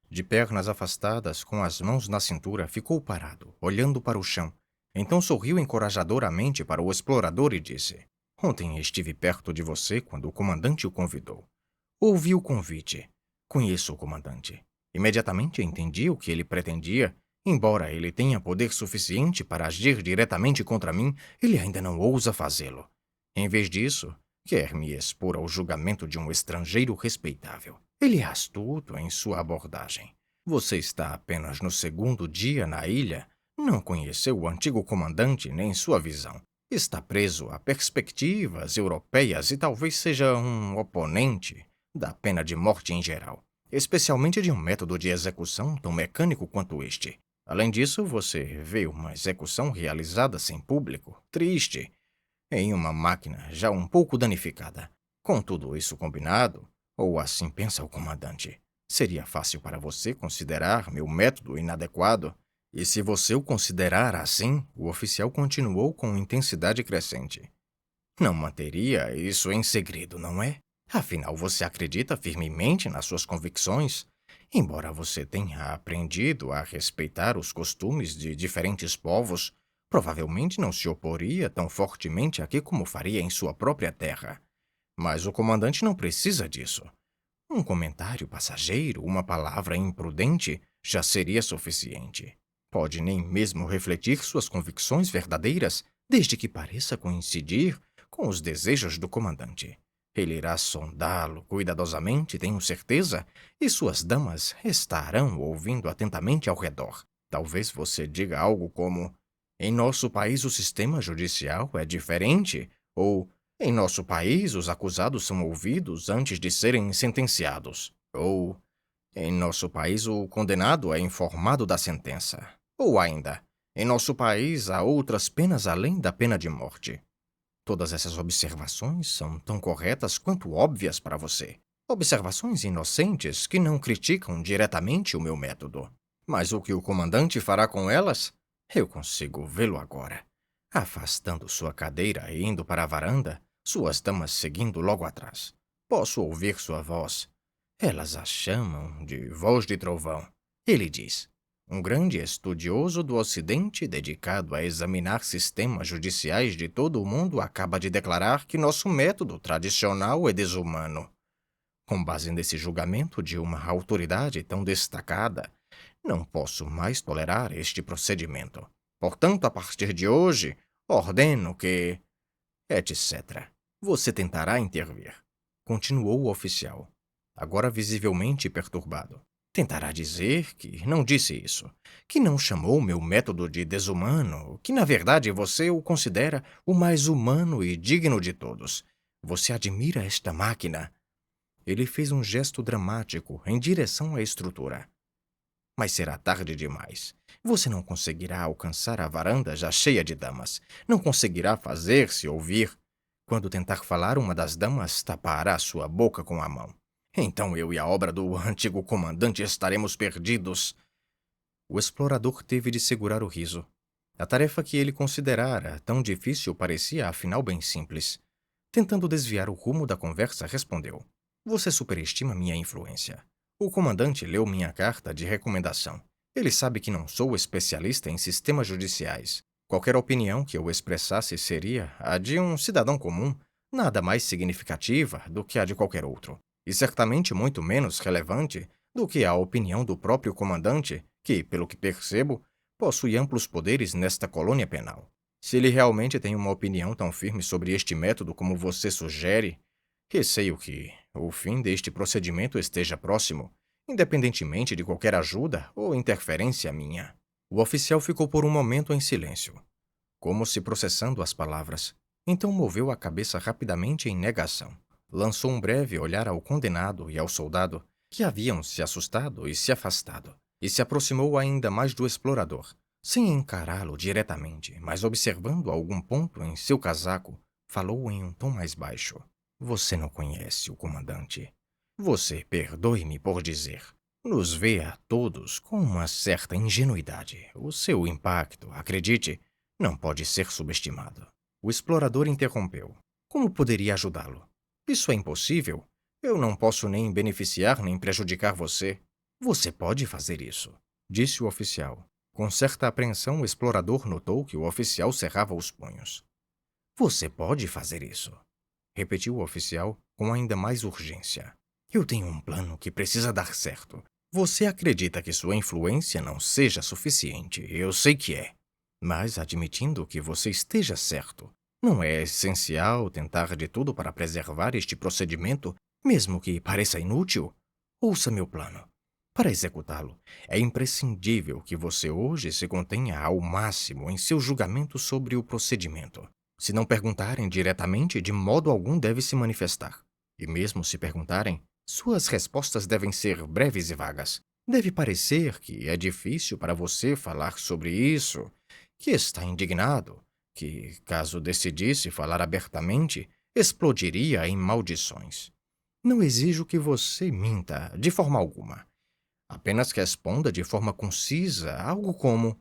De pernas afastadas, com as mãos na cintura, ficou parado, olhando para o chão. Então sorriu encorajadoramente para o explorador e disse: Ontem estive perto de você quando o comandante o convidou. Ouvi o convite. Conheço o comandante. Imediatamente entendi o que ele pretendia. Embora ele tenha poder suficiente para agir diretamente contra mim, ele ainda não ousa fazê-lo. Em vez disso, quer me expor ao julgamento de um estrangeiro respeitável. Ele é astuto em sua abordagem. Você está apenas no segundo dia na ilha. Não conheceu o antigo comandante nem sua visão. Está preso a perspectivas europeias e talvez seja um oponente da pena de morte em geral, especialmente de um método de execução tão mecânico quanto este. Além disso, você vê uma execução realizada sem público, triste, em uma máquina já um pouco danificada. Com tudo isso combinado, ou assim pensa o comandante, seria fácil para você considerar meu método inadequado. E se você o considerar assim, o oficial continuou com intensidade crescente. Não manteria isso em segredo, não é? Afinal, você acredita firmemente nas suas convicções? Embora você tenha aprendido a respeitar os costumes de diferentes povos, provavelmente não se oporia tão fortemente aqui como faria em sua própria terra. Mas o comandante não precisa disso. Um comentário passageiro, uma palavra imprudente, já seria suficiente. Pode nem mesmo refletir suas convicções verdadeiras, desde que pareça coincidir com os desejos do comandante. Ele irá sondá-lo cuidadosamente, tenho certeza, e suas damas estarão ouvindo atentamente ao redor. Talvez você diga algo como: em nosso país o sistema judicial é diferente, ou em nosso país os acusados são ouvidos antes de serem sentenciados, ou em nosso país o condenado é informado da sentença, ou ainda, em nosso país há outras penas além da pena de morte. Todas essas observações são tão corretas quanto óbvias para você. Observações inocentes que não criticam diretamente o meu método. Mas o que o comandante fará com elas? Eu consigo vê-lo agora. Afastando sua cadeira e indo para a varanda, suas damas seguindo logo atrás. Posso ouvir sua voz. Elas a chamam de voz de trovão. Ele diz: um grande estudioso do Ocidente dedicado a examinar sistemas judiciais de todo o mundo acaba de declarar que nosso método tradicional é desumano. Com base nesse julgamento de uma autoridade tão destacada, não posso mais tolerar este procedimento. Portanto, a partir de hoje, ordeno que, etc. Você tentará intervir. Continuou o oficial, agora visivelmente perturbado. Tentará dizer que não disse isso, que não chamou meu método de desumano, que na verdade você o considera o mais humano e digno de todos. Você admira esta máquina. Ele fez um gesto dramático em direção à estrutura. Mas será tarde demais. Você não conseguirá alcançar a varanda já cheia de damas. Não conseguirá fazer-se ouvir. Quando tentar falar, uma das damas tapará sua boca com a mão. Então eu e a obra do antigo comandante estaremos perdidos. O explorador teve de segurar o riso. A tarefa que ele considerara tão difícil parecia afinal bem simples. Tentando desviar o rumo da conversa, respondeu: você superestima minha influência. O comandante leu minha carta de recomendação. Ele sabe que não sou especialista em sistemas judiciais. Qualquer opinião que eu expressasse seria a de um cidadão comum, nada mais significativa do que a de qualquer outro, e certamente muito menos relevante do que a opinião do próprio comandante, que, pelo que percebo, possui amplos poderes nesta colônia penal. Se ele realmente tem uma opinião tão firme sobre este método como você sugere, receio que o fim deste procedimento esteja próximo, independentemente de qualquer ajuda ou interferência minha. O oficial ficou por um momento em silêncio, como se processando as palavras. Então moveu a cabeça rapidamente em negação. Lançou um breve olhar ao condenado e ao soldado, que haviam se assustado e se afastado, e se aproximou ainda mais do explorador, sem encará-lo diretamente, mas observando algum ponto em seu casaco, falou em um tom mais baixo. Você não conhece o comandante. Você, perdoe-me por dizer, nos vê a todos com uma certa ingenuidade. O seu impacto, acredite, não pode ser subestimado. O explorador interrompeu. Como poderia ajudá-lo? Isso é impossível. Eu não posso nem beneficiar nem prejudicar você. Você pode fazer isso, disse o oficial. Com certa apreensão, o explorador notou que o oficial cerrava os punhos. Você pode fazer isso, repetiu o oficial com ainda mais urgência. Eu tenho um plano que precisa dar certo. Você acredita que sua influência não seja suficiente, eu sei que é. Mas, admitindo que você esteja certo, não é essencial tentar de tudo para preservar este procedimento, mesmo que pareça inútil? Ouça meu plano. Para executá-lo, é imprescindível que você hoje se contenha ao máximo em seu julgamento sobre o procedimento. Se não perguntarem diretamente, de modo algum deve se manifestar. E mesmo se perguntarem, suas respostas devem ser breves e vagas. Deve parecer que é difícil para você falar sobre isso, que está indignado, que, caso decidisse falar abertamente, explodiria em maldições. Não exijo que você minta, de forma alguma. Apenas responda de forma concisa, algo como: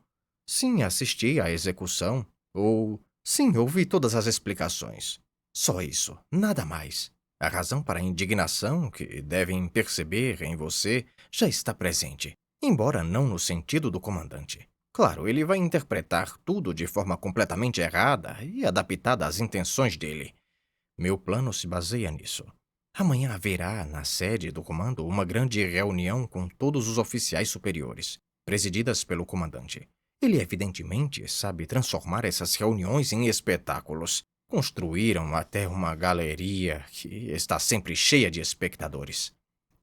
sim, assisti à execução, ou sim, ouvi todas as explicações. Só isso, nada mais. A razão para a indignação que devem perceber em você já está presente, embora não no sentido do comandante. Claro, ele vai interpretar tudo de forma completamente errada e adaptada às intenções dele. Meu plano se baseia nisso. Amanhã haverá, na sede do comando, uma grande reunião com todos os oficiais superiores, presididas pelo comandante. Ele evidentemente sabe transformar essas reuniões em espetáculos. Construíram até uma galeria que está sempre cheia de espectadores.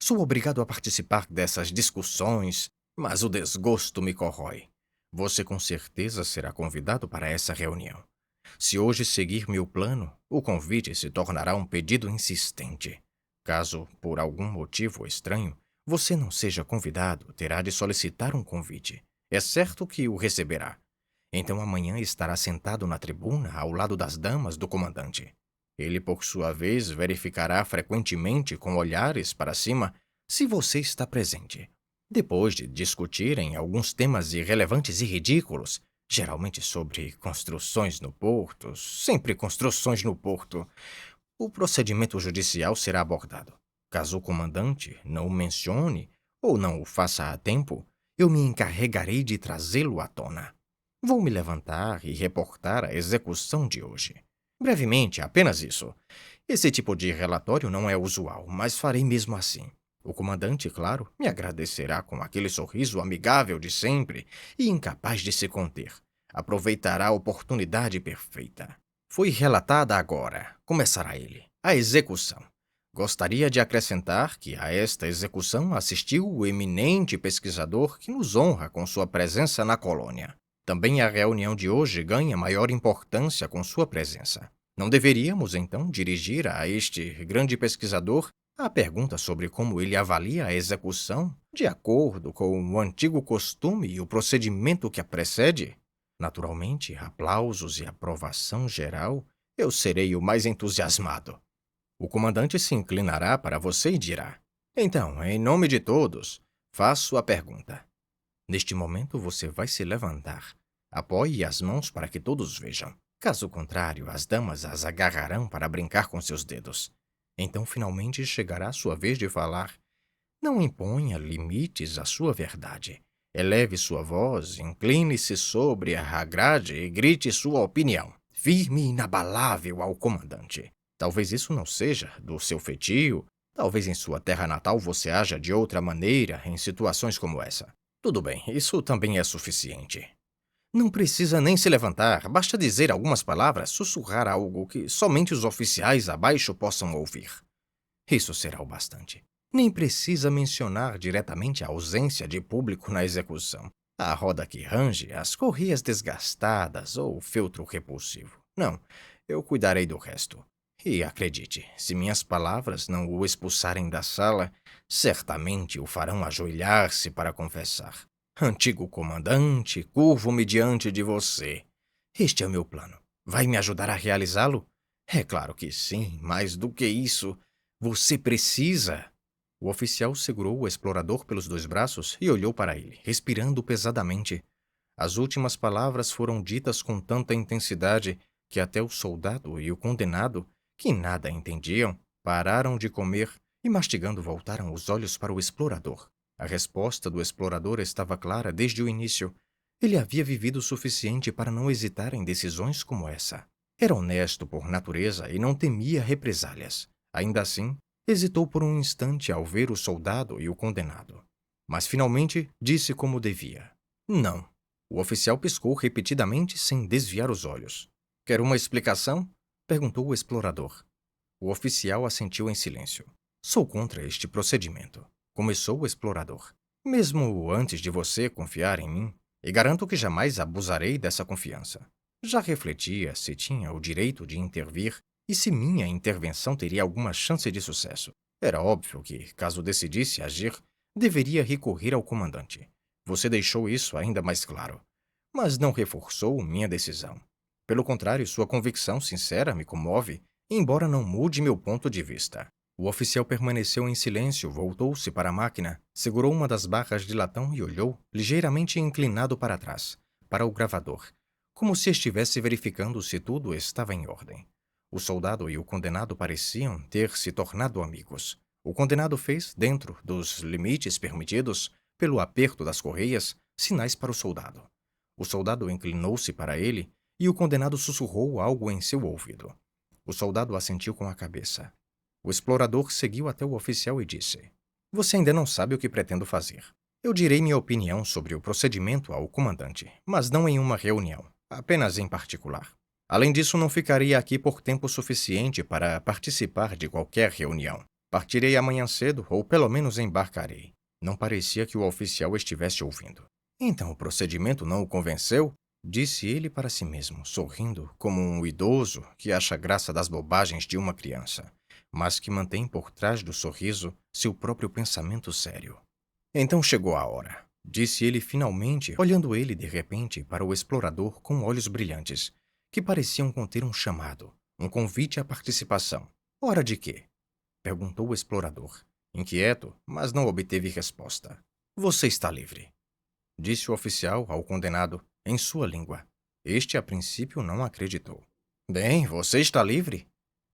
Sou obrigado a participar dessas discussões, mas o desgosto me corrói. Você com certeza será convidado para essa reunião. Se hoje seguir meu plano, o convite se tornará um pedido insistente. Caso, por algum motivo estranho, você não seja convidado, terá de solicitar um convite. É certo que o receberá. Então amanhã estará sentado na tribuna ao lado das damas do comandante. Ele, por sua vez, verificará frequentemente com olhares para cima se você está presente. Depois de discutirem alguns temas irrelevantes e ridículos, geralmente sobre construções no porto, sempre construções no porto, o procedimento judicial será abordado. Caso o comandante não o mencione ou não o faça a tempo, eu me encarregarei de trazê-lo à tona. Vou me levantar e reportar a execução de hoje. Brevemente, apenas isso. Esse tipo de relatório não é usual, mas farei mesmo assim. O comandante, claro, me agradecerá com aquele sorriso amigável de sempre e incapaz de se conter. Aproveitará a oportunidade perfeita. Foi relatada agora. Começará ele. A execução. Gostaria de acrescentar que a esta execução assistiu o eminente pesquisador que nos honra com sua presença na colônia. Também a reunião de hoje ganha maior importância com sua presença. Não deveríamos, então, dirigir a este grande pesquisador a pergunta sobre como ele avalia a execução de acordo com o antigo costume e o procedimento que a precede? Naturalmente, aplausos e aprovação geral, eu serei o mais entusiasmado. O comandante se inclinará para você e dirá: então, em nome de todos, faço a pergunta. Neste momento, você vai se levantar. Apoie as mãos para que todos vejam. Caso contrário, as damas as agarrarão para brincar com seus dedos. Então, finalmente, chegará a sua vez de falar. Não imponha limites à sua verdade. Eleve sua voz, incline-se sobre a grade e grite sua opinião, firme e inabalável ao comandante. Talvez isso não seja do seu feitio, talvez em sua terra natal você haja de outra maneira em situações como essa. Tudo bem, isso também é suficiente. Não precisa nem se levantar, basta dizer algumas palavras, sussurrar algo que somente os oficiais abaixo possam ouvir. Isso será o bastante. Nem precisa mencionar diretamente a ausência de público na execução, a roda que range, as correias desgastadas ou o feltro repulsivo. Não, eu cuidarei do resto. E acredite, se minhas palavras não o expulsarem da sala, certamente o farão ajoelhar-se para confessar. Antigo comandante, curvo-me diante de você. Este é o meu plano. Vai me ajudar a realizá-lo? É claro que sim, mais do que isso, você precisa. O oficial segurou o explorador pelos dois braços e olhou para ele, respirando pesadamente. As últimas palavras foram ditas com tanta intensidade que até o soldado e o condenado, que nada entendiam, pararam de comer e, mastigando, voltaram os olhos para o explorador. A resposta do explorador estava clara desde o início. Ele havia vivido o suficiente para não hesitar em decisões como essa. Era honesto por natureza e não temia represálias. Ainda assim, hesitou por um instante ao ver o soldado e o condenado. Mas finalmente disse como devia. Não. O oficial piscou repetidamente sem desviar os olhos. Quer uma explicação? Perguntou o explorador. O oficial assentiu em silêncio. Sou contra este procedimento. Começou o explorador. Mesmo antes de você confiar em mim, e garanto que jamais abusarei dessa confiança. Já refletia se tinha o direito de intervir e se minha intervenção teria alguma chance de sucesso. Era óbvio que, caso decidisse agir, deveria recorrer ao comandante. Você deixou isso ainda mais claro, mas não reforçou minha decisão. Pelo contrário, sua convicção sincera me comove, embora não mude meu ponto de vista. O oficial permaneceu em silêncio, voltou-se para a máquina, segurou uma das barras de latão e olhou, ligeiramente inclinado para trás, para o gravador, como se estivesse verificando se tudo estava em ordem. O soldado e o condenado pareciam ter se tornado amigos. O condenado fez, dentro dos limites permitidos, pelo aperto das correias, sinais para o soldado. O soldado inclinou-se para ele e o condenado sussurrou algo em seu ouvido. O soldado assentiu com a cabeça. O explorador seguiu até o oficial e disse: Você ainda não sabe o que pretendo fazer. Eu direi minha opinião sobre o procedimento ao comandante, mas não em uma reunião, apenas em particular. Além disso, não ficaria aqui por tempo suficiente para participar de qualquer reunião. Partirei amanhã cedo, ou pelo menos embarcarei. Não parecia que o oficial estivesse ouvindo. Então o procedimento não o convenceu? Disse ele para si mesmo, sorrindo, como um idoso que acha graça das bobagens de uma criança, mas que mantém por trás do sorriso seu próprio pensamento sério. Então chegou a hora, disse ele finalmente, olhando ele de repente para o explorador com olhos brilhantes, que pareciam conter um chamado, um convite à participação. Hora de quê? Perguntou o explorador, inquieto, mas não obteve resposta. Você está livre, disse o oficial ao condenado, em sua língua. Este, a princípio, não acreditou. Bem, você está livre?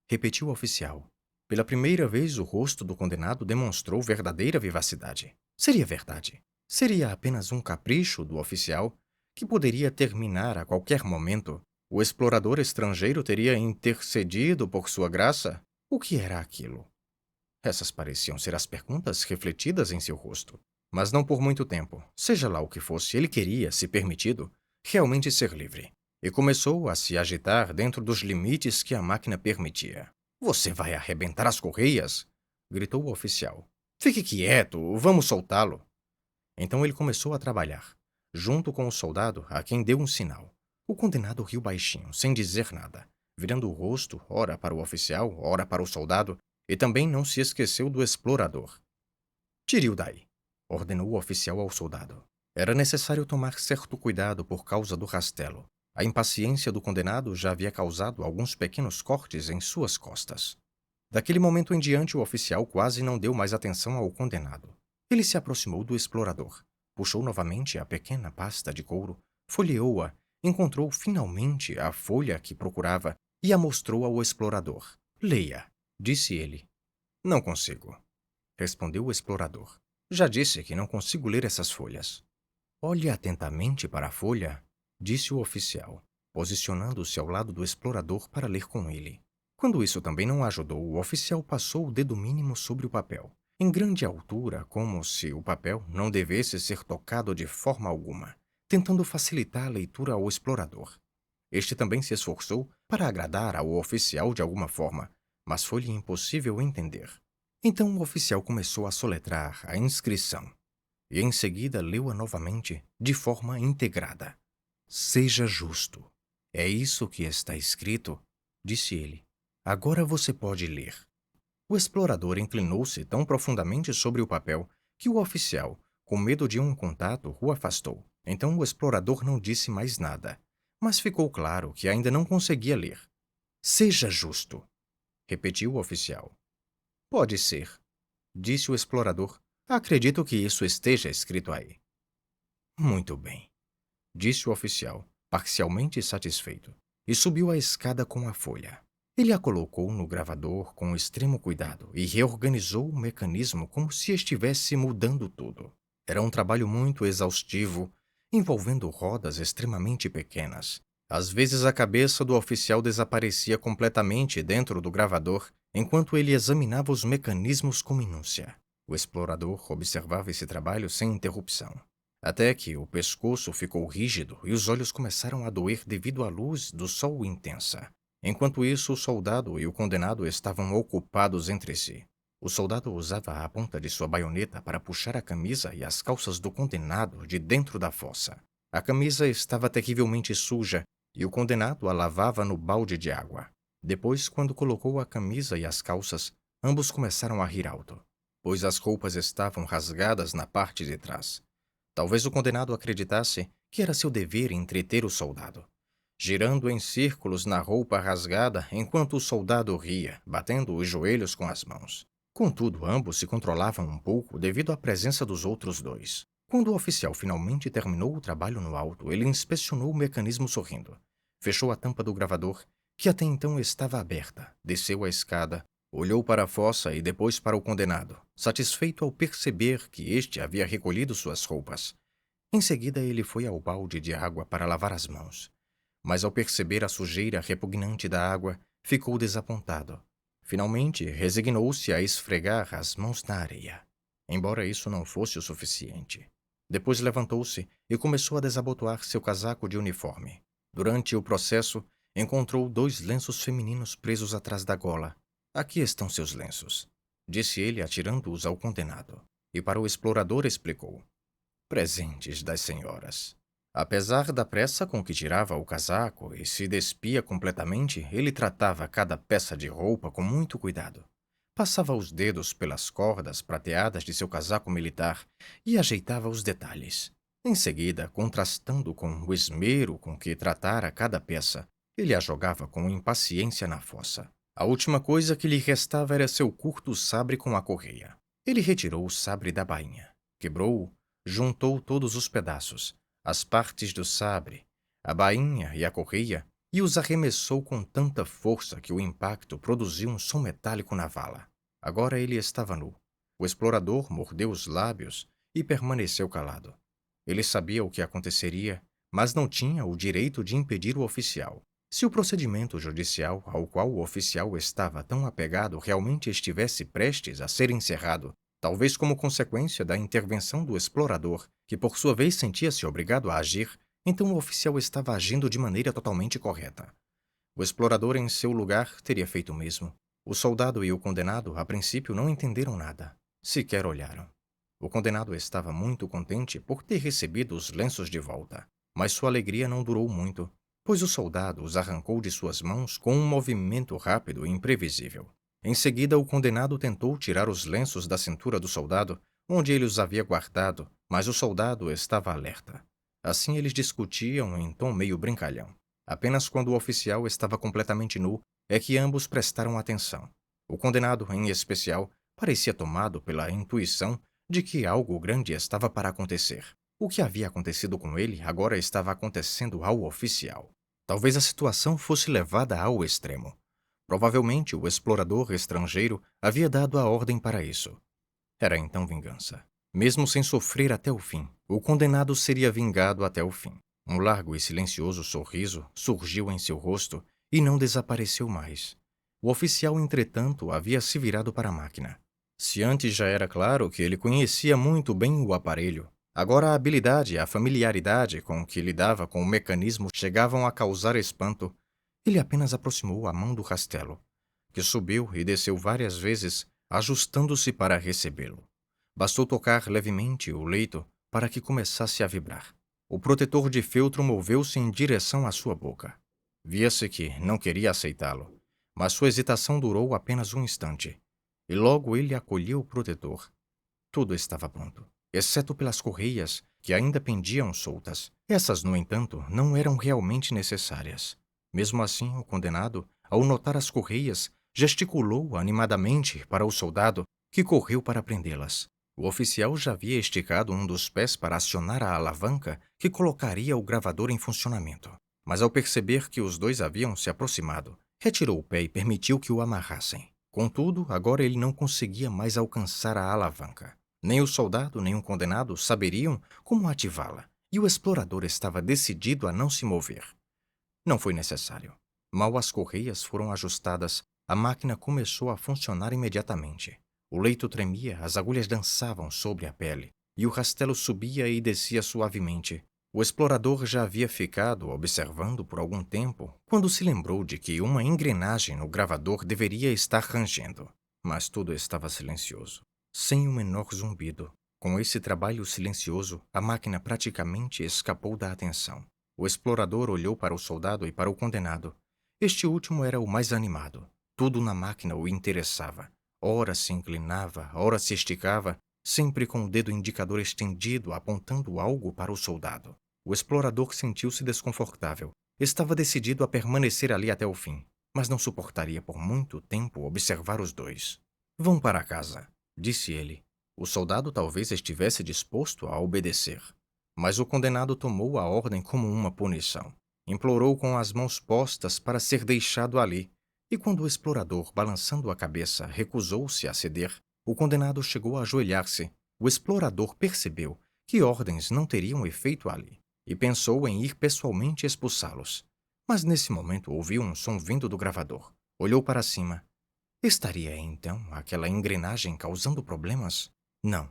Repetiu o oficial. Pela primeira vez, o rosto do condenado demonstrou verdadeira vivacidade. Seria verdade. Seria apenas um capricho do oficial, que poderia terminar a qualquer momento. O explorador estrangeiro teria intercedido por sua graça? O que era aquilo? Essas pareciam ser as perguntas refletidas em seu rosto. Mas não por muito tempo. Seja lá o que fosse, ele queria, se permitido, realmente ser livre. E começou a se agitar dentro dos limites que a máquina permitia. Você vai arrebentar as correias? Gritou o oficial. Fique quieto, vamos soltá-lo. Então ele começou a trabalhar, junto com o soldado a quem deu um sinal. O condenado riu baixinho, sem dizer nada, virando o rosto, ora para o oficial, ora para o soldado, e também não se esqueceu do explorador. Tire-o daí, ordenou o oficial ao soldado. Era necessário tomar certo cuidado por causa do rastelo. A impaciência do condenado já havia causado alguns pequenos cortes em suas costas. Daquele momento em diante, o oficial quase não deu mais atenção ao condenado. Ele se aproximou do explorador, puxou novamente a pequena pasta de couro, folheou-a, encontrou finalmente a folha que procurava e a mostrou ao explorador. Leia, disse ele. Não consigo, respondeu o explorador. Já disse que não consigo ler essas folhas. Olhe atentamente para a folha, disse o oficial, posicionando-se ao lado do explorador para ler com ele. Quando isso também não ajudou, o oficial passou o dedo mínimo sobre o papel, em grande altura, como se o papel não devesse ser tocado de forma alguma, tentando facilitar a leitura ao explorador. Este também se esforçou para agradar ao oficial de alguma forma, mas foi-lhe impossível entender. Então o oficial começou a soletrar a inscrição, e em seguida leu-a novamente, de forma integrada. Seja justo. É isso que está escrito, disse ele. Agora você pode ler. O explorador inclinou-se tão profundamente sobre o papel que o oficial, com medo de um contato, o afastou. Então o explorador não disse mais nada, mas ficou claro que ainda não conseguia ler. Seja justo, repetiu o oficial. Pode ser, disse o explorador. Acredito que isso esteja escrito aí. Muito bem, disse o oficial, parcialmente satisfeito, e subiu a escada com a folha. Ele a colocou no gravador com extremo cuidado e reorganizou o mecanismo como se estivesse mudando tudo. Era um trabalho muito exaustivo, envolvendo rodas extremamente pequenas. Às vezes a cabeça do oficial desaparecia completamente dentro do gravador, enquanto ele examinava os mecanismos com minúcia. O explorador observava esse trabalho sem interrupção, até que o pescoço ficou rígido e os olhos começaram a doer devido à luz do sol intensa. Enquanto isso, o soldado e o condenado estavam ocupados entre si. O soldado usava a ponta de sua baioneta para puxar a camisa e as calças do condenado de dentro da fossa. A camisa estava terrivelmente suja e o condenado a lavava no balde de água. Depois, quando colocou a camisa e as calças, ambos começaram a rir alto, pois as roupas estavam rasgadas na parte de trás. Talvez o condenado acreditasse que era seu dever entreter o soldado, girando em círculos na roupa rasgada enquanto o soldado ria, batendo os joelhos com as mãos. Contudo, ambos se controlavam um pouco devido à presença dos outros dois. Quando o oficial finalmente terminou o trabalho no alto, ele inspecionou o mecanismo sorrindo. Fechou a tampa do gravador, que até então estava aberta, desceu a escada, olhou para a fossa e depois para o condenado, satisfeito ao perceber que este havia recolhido suas roupas. Em seguida, ele foi ao balde de água para lavar as mãos. Mas ao perceber a sujeira repugnante da água, ficou desapontado. Finalmente, resignou-se a esfregar as mãos na areia, embora isso não fosse o suficiente. Depois levantou-se e começou a desabotoar seu casaco de uniforme. Durante o processo, encontrou 2 lenços femininos presos atrás da gola. Aqui estão seus lenços, disse ele atirando-os ao condenado. E para o explorador explicou. Presentes das senhoras. Apesar da pressa com que tirava o casaco e se despia completamente, ele tratava cada peça de roupa com muito cuidado. Passava os dedos pelas cordas prateadas de seu casaco militar e ajeitava os detalhes. Em seguida, contrastando com o esmero com que tratara cada peça, ele a jogava com impaciência na fossa. A última coisa que lhe restava era seu curto sabre com a correia. Ele retirou o sabre da bainha, quebrou-o, juntou todos os pedaços, as partes do sabre, a bainha e a correia, e os arremessou com tanta força que o impacto produziu um som metálico na vala. Agora ele estava nu. O explorador mordeu os lábios e permaneceu calado. Ele sabia o que aconteceria, mas não tinha o direito de impedir o oficial. Se o procedimento judicial ao qual o oficial estava tão apegado realmente estivesse prestes a ser encerrado, talvez como consequência da intervenção do explorador, que por sua vez sentia-se obrigado a agir, então o oficial estava agindo de maneira totalmente correta. O explorador, em seu lugar, teria feito o mesmo. O soldado e o condenado, a princípio, não entenderam nada. Sequer olharam. O condenado estava muito contente por ter recebido os lenços de volta, mas sua alegria não durou muito, pois o soldado os arrancou de suas mãos com um movimento rápido e imprevisível. Em seguida, o condenado tentou tirar os lenços da cintura do soldado, onde ele os havia guardado, mas o soldado estava alerta. Assim eles discutiam em tom meio brincalhão. Apenas quando o oficial estava completamente nu é que ambos prestaram atenção. O condenado, em especial, parecia tomado pela intuição de que algo grande estava para acontecer. O que havia acontecido com ele agora estava acontecendo ao oficial. Talvez a situação fosse levada ao extremo. Provavelmente o explorador estrangeiro havia dado a ordem para isso. Era então vingança. Mesmo sem sofrer até o fim, o condenado seria vingado até o fim. Um largo e silencioso sorriso surgiu em seu rosto e não desapareceu mais. O oficial, entretanto, havia se virado para a máquina. Se antes já era claro que ele conhecia muito bem o aparelho, agora a habilidade e a familiaridade com que lidava com o mecanismo chegavam a causar espanto. Ele apenas aproximou a mão do rastelo, que subiu e desceu várias vezes, ajustando-se para recebê-lo. Bastou tocar levemente o leito para que começasse a vibrar. O protetor de feltro moveu-se em direção à sua boca. Via-se que não queria aceitá-lo, mas sua hesitação durou apenas um instante, e logo ele acolheu o protetor. Tudo estava pronto, exceto pelas correias, que ainda pendiam soltas. Essas, no entanto, não eram realmente necessárias. Mesmo assim, o condenado, ao notar as correias, gesticulou animadamente para o soldado, que correu para prendê-las. O oficial já havia esticado um dos pés para acionar a alavanca que colocaria o gravador em funcionamento. Mas ao perceber que os dois haviam se aproximado, retirou o pé e permitiu que o amarrassem. Contudo, agora ele não conseguia mais alcançar a alavanca. Nem o soldado nem o condenado saberiam como ativá-la, e o explorador estava decidido a não se mover. Não foi necessário. Mal as correias foram ajustadas, a máquina começou a funcionar imediatamente. O leito tremia, as agulhas dançavam sobre a pele, e o rastelo subia e descia suavemente. O explorador já havia ficado observando por algum tempo, quando se lembrou de que uma engrenagem no gravador deveria estar rangendo. Mas tudo estava silencioso, sem o menor zumbido. Com esse trabalho silencioso, a máquina praticamente escapou da atenção. O explorador olhou para o soldado e para o condenado. Este último era o mais animado. Tudo na máquina o interessava. Ora se inclinava, ora se esticava, sempre com o dedo indicador estendido apontando algo para o soldado. O explorador sentiu-se desconfortável. Estava decidido a permanecer ali até o fim, mas não suportaria por muito tempo observar os dois. Vão para casa, disse ele. O soldado talvez estivesse disposto a obedecer, mas o condenado tomou a ordem como uma punição. Implorou com as mãos postas para ser deixado ali, e quando o explorador, balançando a cabeça, recusou-se a ceder, o condenado chegou a ajoelhar-se. O explorador percebeu que ordens não teriam efeito ali, e pensou em ir pessoalmente expulsá-los. Mas nesse momento ouviu um som vindo do gravador. Olhou para cima. Estaria então aquela engrenagem causando problemas? Não.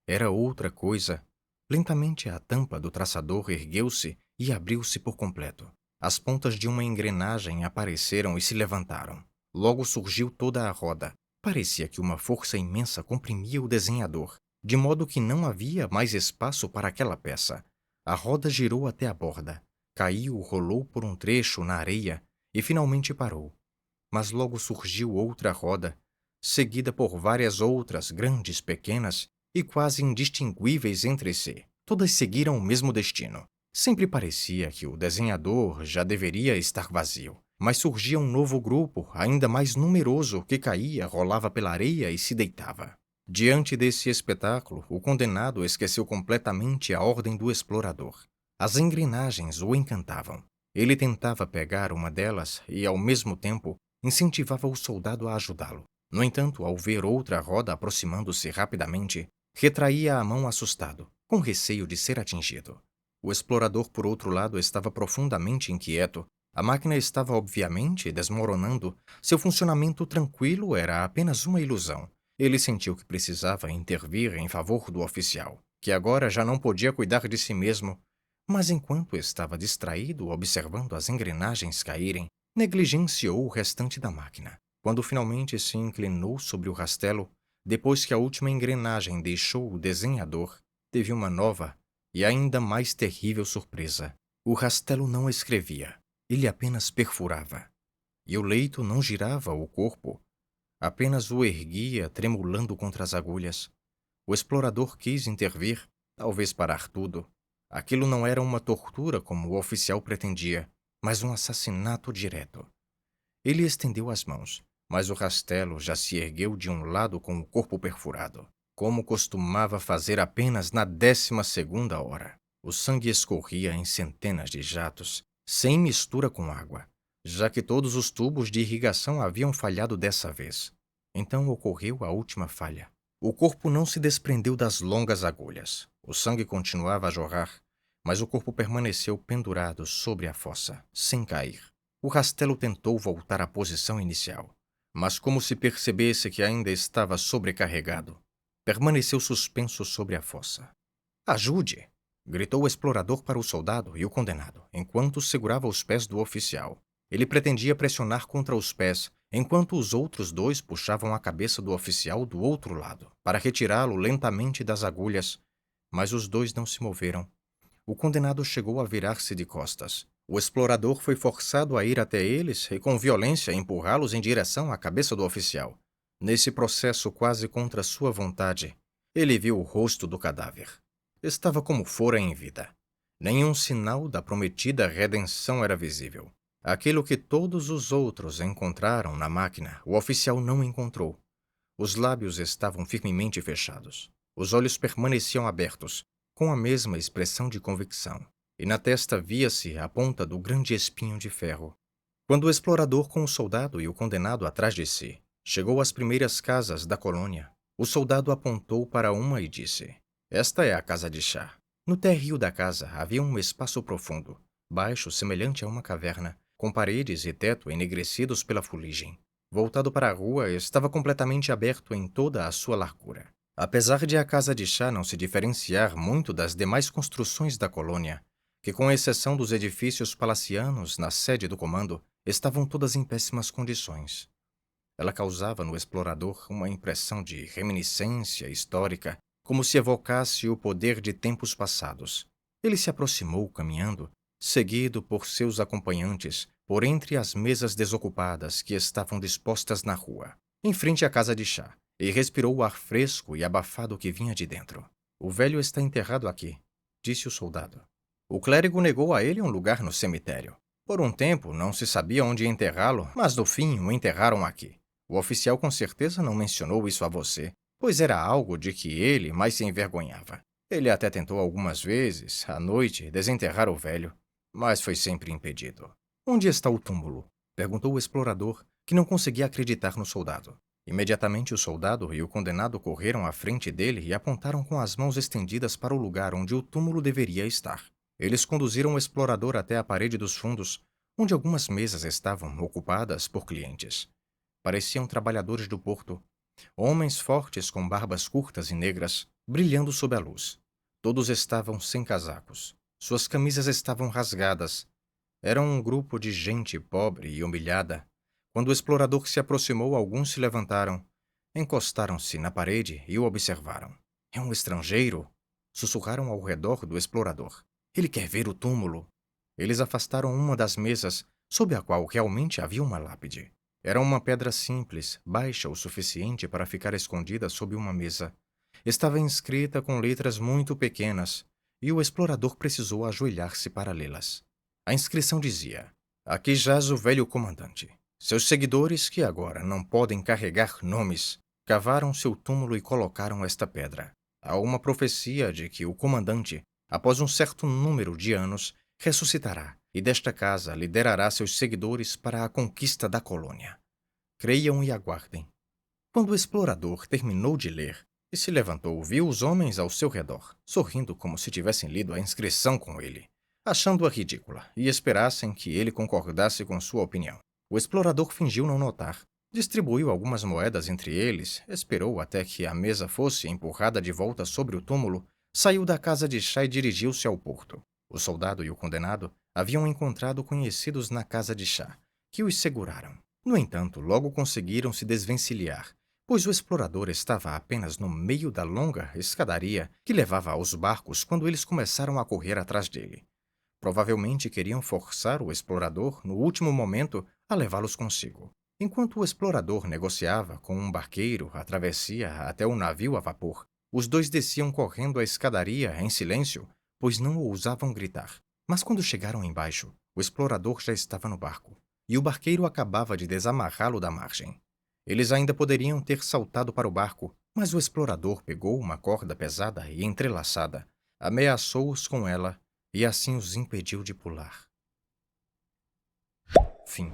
Era outra coisa. Lentamente a tampa do traçador ergueu-se e abriu-se por completo. As pontas de uma engrenagem apareceram e se levantaram. Logo surgiu toda a roda. Parecia que uma força imensa comprimia o desenhador, de modo que não havia mais espaço para aquela peça. A roda girou até a borda. Caiu, rolou por um trecho na areia e finalmente parou. Mas logo surgiu outra roda, seguida por várias outras, grandes, pequenas e quase indistinguíveis entre si. Todas seguiram o mesmo destino. Sempre parecia que o desenhador já deveria estar vazio, mas surgia um novo grupo, ainda mais numeroso, que caía, rolava pela areia e se deitava. Diante desse espetáculo, o condenado esqueceu completamente a ordem do explorador. As engrenagens o encantavam. Ele tentava pegar uma delas e, ao mesmo tempo, incentivava o soldado a ajudá-lo. No entanto, ao ver outra roda aproximando-se rapidamente, retraía a mão assustado, com receio de ser atingido. O explorador, por outro lado, estava profundamente inquieto. A máquina estava obviamente desmoronando. Seu funcionamento tranquilo era apenas uma ilusão. Ele sentiu que precisava intervir em favor do oficial, que agora já não podia cuidar de si mesmo. Mas enquanto estava distraído observando as engrenagens caírem, negligenciou o restante da máquina. Quando finalmente se inclinou sobre o rastelo, depois que a última engrenagem deixou o desenhador, teve uma nova e ainda mais terrível surpresa. O rastelo não escrevia, ele apenas perfurava. E o leito não girava o corpo, apenas o erguia, tremulando contra as agulhas. O explorador quis intervir, talvez parar tudo. Aquilo não era uma tortura como o oficial pretendia, mas um assassinato direto. Ele estendeu as mãos, mas o rastelo já se ergueu de um lado com o corpo perfurado, como costumava fazer apenas na 12ª hora. O sangue escorria em centenas de jatos, sem mistura com água, já que todos os tubos de irrigação haviam falhado dessa vez. Então ocorreu a última falha. O corpo não se desprendeu das longas agulhas. O sangue continuava a jorrar, mas o corpo permaneceu pendurado sobre a fossa, sem cair. O rastelo tentou voltar à posição inicial, mas como se percebesse que ainda estava sobrecarregado, permaneceu suspenso sobre a fossa. «Ajude!» gritou o explorador para o soldado e o condenado, enquanto segurava os pés do oficial. Ele pretendia pressionar contra os pés, enquanto os outros dois puxavam a cabeça do oficial do outro lado, para retirá-lo lentamente das agulhas, mas os dois não se moveram. O condenado chegou a virar-se de costas. O explorador foi forçado a ir até eles e, com violência, empurrá-los em direção à cabeça do oficial. Nesse processo quase contra sua vontade, ele viu o rosto do cadáver. Estava como fora em vida. Nenhum sinal da prometida redenção era visível. Aquilo que todos os outros encontraram na máquina, o oficial não encontrou. Os lábios estavam firmemente fechados. Os olhos permaneciam abertos, com a mesma expressão de convicção, e na testa via-se a ponta do grande espinho de ferro. Quando o explorador, com o soldado e o condenado atrás de si, chegou às primeiras casas da colônia, o soldado apontou para uma e disse: «Esta é a casa de chá». No térreo da casa havia um espaço profundo, baixo, semelhante a uma caverna, com paredes e teto enegrecidos pela fuligem. Voltado para a rua, estava completamente aberto em toda a sua largura. Apesar de a casa de chá não se diferenciar muito das demais construções da colônia, que com exceção dos edifícios palacianos na sede do comando, estavam todas em péssimas condições. Ela causava no explorador uma impressão de reminiscência histórica, como se evocasse o poder de tempos passados. Ele se aproximou caminhando seguido por seus acompanhantes por entre as mesas desocupadas que estavam dispostas na rua, em frente à casa de chá, e respirou o ar fresco e abafado que vinha de dentro. O velho está enterrado aqui, disse o soldado. O clérigo negou a ele um lugar no cemitério. Por um tempo não se sabia onde enterrá-lo, mas no fim o enterraram aqui. O oficial com certeza não mencionou isso a você, pois era algo de que ele mais se envergonhava. Ele até tentou algumas vezes, à noite, desenterrar o velho, mas foi sempre impedido. Onde está o túmulo? Perguntou o explorador, que não conseguia acreditar no soldado. Imediatamente o soldado e o condenado correram à frente dele e apontaram com as mãos estendidas para o lugar onde o túmulo deveria estar. Eles conduziram o explorador até a parede dos fundos, onde algumas mesas estavam ocupadas por clientes. Pareciam trabalhadores do porto, homens fortes com barbas curtas e negras, brilhando sob a luz. Todos estavam sem casacos. Suas camisas estavam rasgadas. Era um grupo de gente pobre e humilhada. Quando o explorador se aproximou, alguns se levantaram, encostaram-se na parede e o observaram. É um estrangeiro? Sussurraram ao redor do explorador. Ele quer ver o túmulo. Eles afastaram uma das mesas, sob a qual realmente havia uma lápide. Era uma pedra simples, baixa o suficiente para ficar escondida sob uma mesa. Estava inscrita com letras muito pequenas, e o explorador precisou ajoelhar-se para lê-las. A inscrição dizia: Aqui jaz o velho comandante. Seus seguidores, que agora não podem carregar nomes, cavaram seu túmulo e colocaram esta pedra. Há uma profecia de que o comandante, após um certo número de anos, ressuscitará e desta casa liderará seus seguidores para a conquista da colônia. Creiam e aguardem. Quando o explorador terminou de ler e se levantou, viu os homens ao seu redor, sorrindo como se tivessem lido a inscrição com ele, achando-a ridícula, e esperassem que ele concordasse com sua opinião. O explorador fingiu não notar. Distribuiu algumas moedas entre eles, esperou até que a mesa fosse empurrada de volta sobre o túmulo, saiu da casa de chá e dirigiu-se ao porto. O soldado e o condenado haviam encontrado conhecidos na casa de chá, que os seguraram. No entanto, logo conseguiram se desvencilhar, pois o explorador estava apenas no meio da longa escadaria que levava aos barcos quando eles começaram a correr atrás dele. Provavelmente queriam forçar o explorador, no último momento, a levá-los consigo. Enquanto o explorador negociava com um barqueiro a travessia até o navio a vapor, os dois desciam correndo a escadaria em silêncio, pois não ousavam gritar. Mas quando chegaram embaixo, o explorador já estava no barco, e o barqueiro acabava de desamarrá-lo da margem. Eles ainda poderiam ter saltado para o barco, mas o explorador pegou uma corda pesada e entrelaçada, ameaçou-os com ela e assim os impediu de pular. Fim.